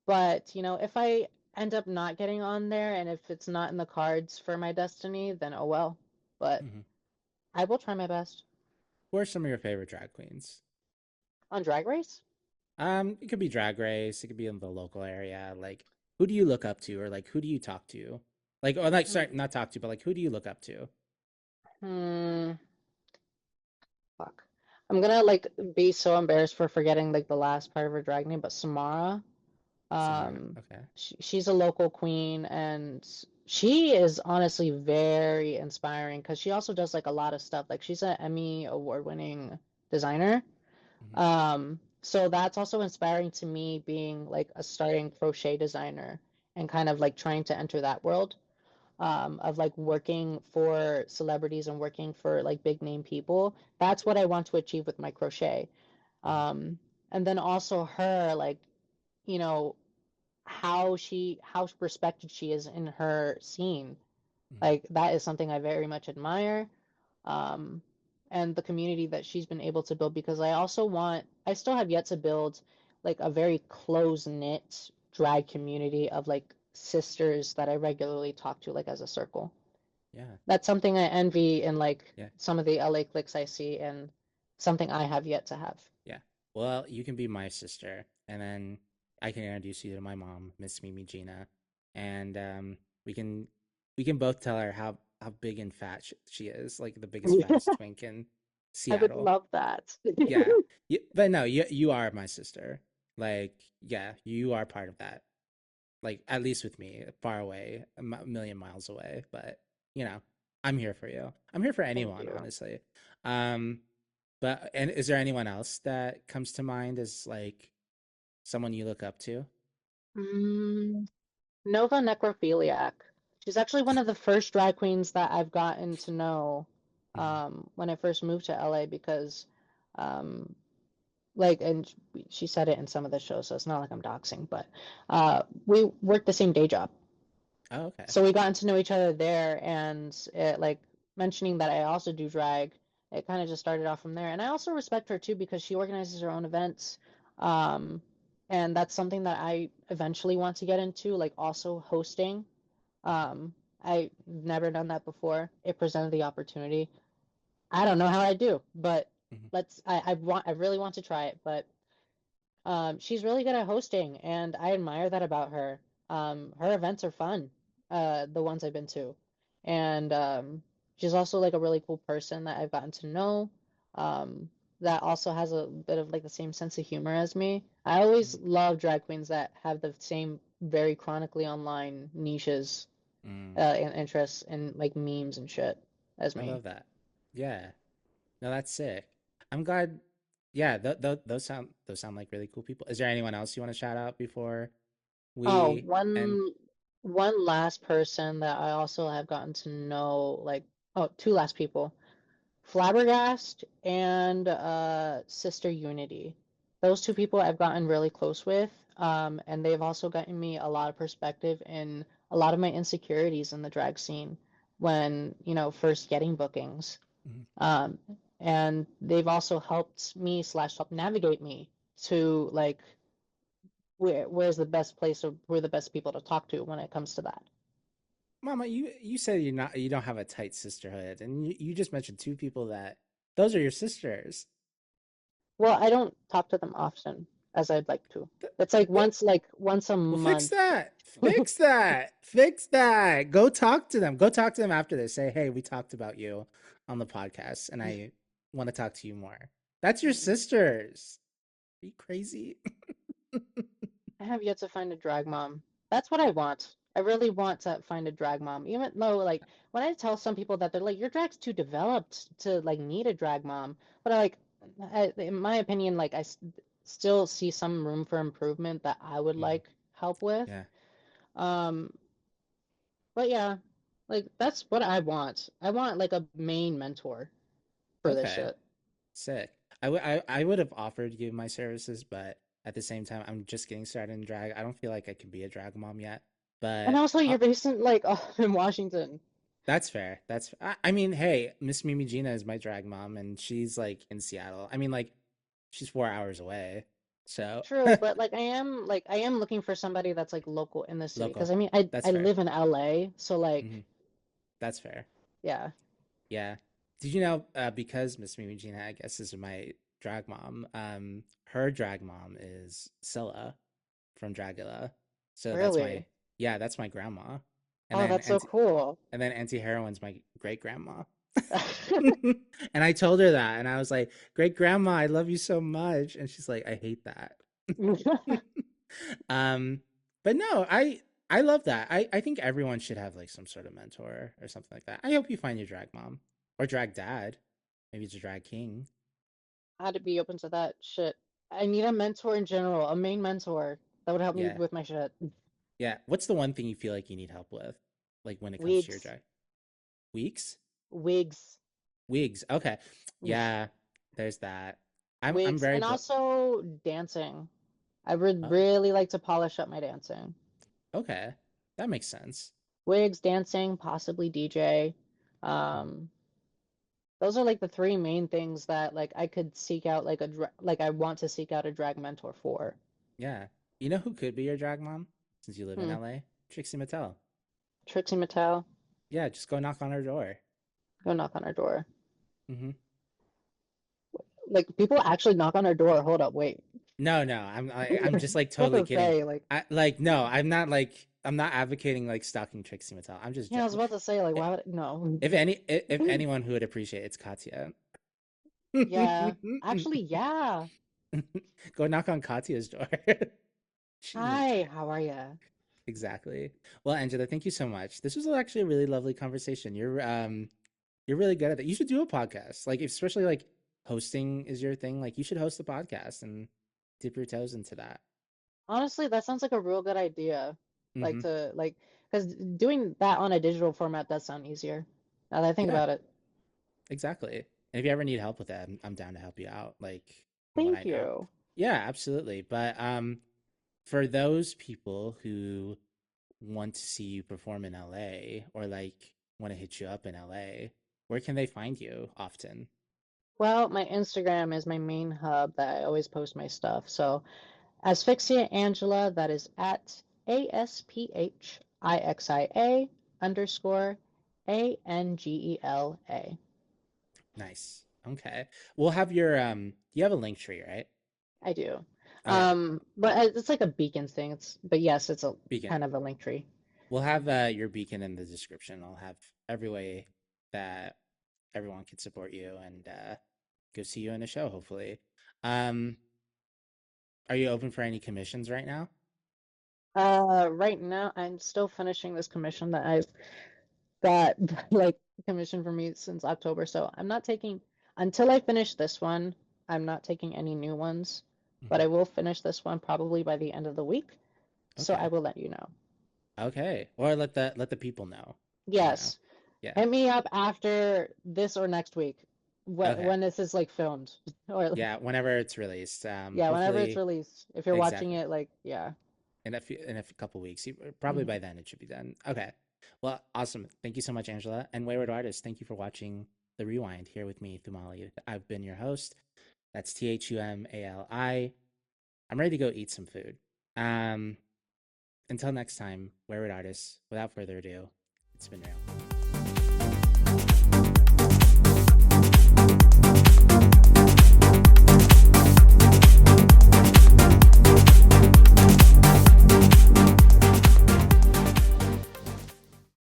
B: but, if I end up not getting on there and if it's not in the cards for my destiny, then oh well. But
A: Hmm.
B: I will try my best.
A: Who are some of your favorite drag queens?
B: On Drag Race?
A: It could be Drag Race. It could be in the local area. Like, who do you look up to, or like who do you talk to? Like, or like, sorry, not talk to, but like, who do you look up to?
B: Hmm. Fuck. I'm gonna like be so embarrassed for forgetting like the last part of her drag name, but Samara.
A: Samara. Okay.
B: She's a local queen and she is honestly very inspiring because she also does like a lot of stuff. Like she's an Emmy award-winning designer.
A: Hmm.
B: So that's also inspiring to me being like a starting crochet designer and kind of like trying to enter that world of like working for celebrities and working for like big name people. That's what I want to achieve with my crochet.
A: Hmm.
B: Um, and then also her like, you know, how respected she is in her scene.
A: Hmm.
B: Like that is something I very much admire. Um, and the community that she's been able to build because I still have yet to build like a very close knit drag community of like sisters that I regularly talk to like as a circle.
A: Yeah.
B: That's something I envy in like
A: Yeah.
B: some of the LA cliques I see and something I have yet to have.
A: Yeah. Well, you can be my sister, and then I can introduce you to my mom, Miss Mimi Gina, and we can we can both tell her how big and fat she is, like the biggest fattest twink in
B: I would
A: Seattle.
B: love that.
A: Yeah. But no, you are my sister. Like, yeah, you are part of that. Like, at least with me, far away, million miles away. But you know, I'm here for you. I'm here for
B: Thank
A: anyone,
B: you.
A: honestly. Um, but and is there anyone else that comes to mind as like someone you look up to?
B: Mm, Nova Necrophiliac. She's actually one of the first drag queens that I've gotten to know
A: Mhm.
B: when I first moved to LA because um, like and she said it in some of the shows, so it's not like I'm doxing, but we worked the same day job.
A: Oh, okay.
B: So we gotten to know each other there and it like mentioning that I also do drag, it kind of just started off from there. And I also respect her too because she organizes her own events. Um, and that's something that I eventually want to get into, like also hosting.
A: Mhm.
B: Um, I've never done that before. It presented the opportunity. I don't know how I do, but
A: Mhm.
B: I really want to try it, but she's really good at hosting, and I admire that about her. Her events are fun, the ones I've been to, and she's also like a really cool person that I've gotten to know. That also has a bit of like the same sense of humor as me. I always
A: Mhm.
B: love drag queens that have the same very chronically online niches,
A: Mm,
B: and interests and like memes and shit as
A: I
B: me.
A: love that. Yeah. No, that's sick. I'm glad. Yeah, those sound like really cool people. Is there anyone else you want to shout out before
B: Oh,
A: we end?
B: one last person that I also have gotten to know, like, oh, two last people. Flabbergast and Sister Unity. Those two people I've gotten really close with, and they've also gotten me a lot of perspective in a lot of my insecurities in the drag scene when, first getting bookings.
A: Mhm.
B: Um, and they've also helped me slash help navigate me to like where's the best place or who are the best people to talk to when it comes to that.
A: Mama, you said you don't have a tight sisterhood, and you just mentioned two people that those are your sisters.
B: Well, I don't talk to them often as I'd like to.
A: Th-
B: It's
A: What?
B: like once a
A: Well, fix
B: month.
A: that. Fix that. Fix that. Go talk to them. Go talk to them after this. Say, hey, we talked about you on the podcast, and I want to talk to you more. That's your sisters. Are you crazy?
B: I have yet to find a drag mom. That's what I want. I really want to find a drag mom. Even though, like, when I tell some people that they're like, your drag's too developed to like need a drag mom, but in my opinion, like, still see some room for improvement that I would
A: Mhm.
B: like help with.
A: Yeah.
B: Um, but yeah, like that's what I want. I want like a main mentor for this
A: Okay.
B: shit.
A: Sick. I would have offered you my services, but at the same time, I'm just getting started in drag. I don't feel like I can be a drag mom yet,
B: And
A: but
B: also, you're based in like in Washington.
A: that's fair. I mean, hey, Miss Mimi Gina is my drag mom, and she's like in Seattle. I mean, like she's 4 hours away, so
B: True, but I am looking for somebody that's like local in the city because
A: local.
B: I mean I
A: That's
B: I
A: fair.
B: live in LA, so like
A: Hmm. That's fair.
B: yeah.
A: Yeah. Did you know, because Miss Mimi Gina, I guess, is my drag mom, her drag mom is Scylla from Dragula. So that's my,
B: Really?
A: yeah, that's my grandma. And
B: Oh,
A: then
B: that's so
A: anti
B: cool.
A: and then Auntie Heroine's my great grandma. And I told her that, and I was like, "Great grandma, I love you so much." And she's like, "I hate that." Um, but no, I love that. I think everyone should have like some sort of mentor or something like that. I hope you find your drag mom or drag dad. Maybe it's a drag king.
B: I had to be open to that shit. I need a mentor in general, a main mentor that would help me
A: Yeah.
B: with my shit.
A: Yeah. What's the one thing you feel like you need help with? Like when it comes to your
B: Wigs,
A: drag? Weeks?
B: wigs,
A: Wigs. Okay. Yeah, there's that. I'm
B: wigs,
A: very
B: and also dancing. I would
A: oh,
B: really like to polish up my dancing.
A: okay. That makes sense.
B: Wigs, dancing, possibly DJ.
A: Mhm.
B: Those are like the three main things that like I could seek out like I want to seek out a drag mentor for.
A: Yeah. You know who could be your drag mom since you live in
B: Hmm.
A: LA? Trixie Mattel.
B: Trixie Mattel,
A: Yeah, just go knock on her door.
B: go knock on her door.
A: Hmm.
B: Like people actually knock on her door. Hold up, wait.
A: No, no, I'm just like
B: What
A: totally
B: to
A: kidding.
B: say? Like,
A: No, I'm not advocating like stalking Trixie Mattel. I'm just
B: yeah, I was about to say like,
A: I-
B: why would no?
A: if anyone who would appreciate it's Katya.
B: Yeah, actually, yeah.
A: Go knock on Katya's door. She needs
B: Hi, how are ya?
A: exactly. Well, Angela, thank you so much. This was actually a really lovely conversation. You're really good at that. You should do a podcast. Like especially like hosting is your thing. Like you should host a podcast and dip your toes into that.
B: Honestly, that sounds like a real good idea. Like
A: Hmm.
B: to like, because doing that on a digital format does sound easier. Now that I think
A: Yeah,
B: about it.
A: exactly. And if you ever need help with that, I'm down to help you out. Like from what I
B: Thank
A: know.
B: you.
A: Yeah, absolutely. But for those people who want to see you perform in LA or like want to hit you up in LA, where can they find you often?
B: Well, my Instagram is my main hub that I always post my stuff. So Asphyxia Angela, that is at ASPHIXIA _ANGELA.
A: Nice. Okay. We'll have your you have a link tree, right?
B: I do.
A: Okay.
B: But it's like a beacon thing. But yes, it's a
A: Beacon.
B: kind of a link tree.
A: We'll have your beacon in the description. I'll have every way that everyone can support you and go see you in a show, hopefully. Um, are you open for any commissions right now?
B: Right now I'm still finishing this commission that I've got like commission for me since October. So I'm not taking until I finish this one, I'm not taking any new ones, but
A: Hmm.
B: I will finish this one probably by the end of the week. So I
A: Okay.
B: will let you know.
A: Okay. Or let the people know, you know.
B: Yes.
A: Yeah.
B: Hit me up after this or next week
A: Okay.
B: when this is like filmed or like
A: Yeah, whenever it's released.
B: yeah, whenever it's
A: Hopefully
B: released. If you're watching
A: exactly.
B: it like yeah.
A: In a couple weeks. Probably
B: Hmm.
A: by then it should be done. Okay. Well, awesome. Thank you so much, Angela. And Wayward Artist, thank you for watching the rewind here with me, Thumali. I've been your host. That's Thumali. I'm ready to go eat some food. Um, until next time, Wayward Artists, without further ado, it's been real.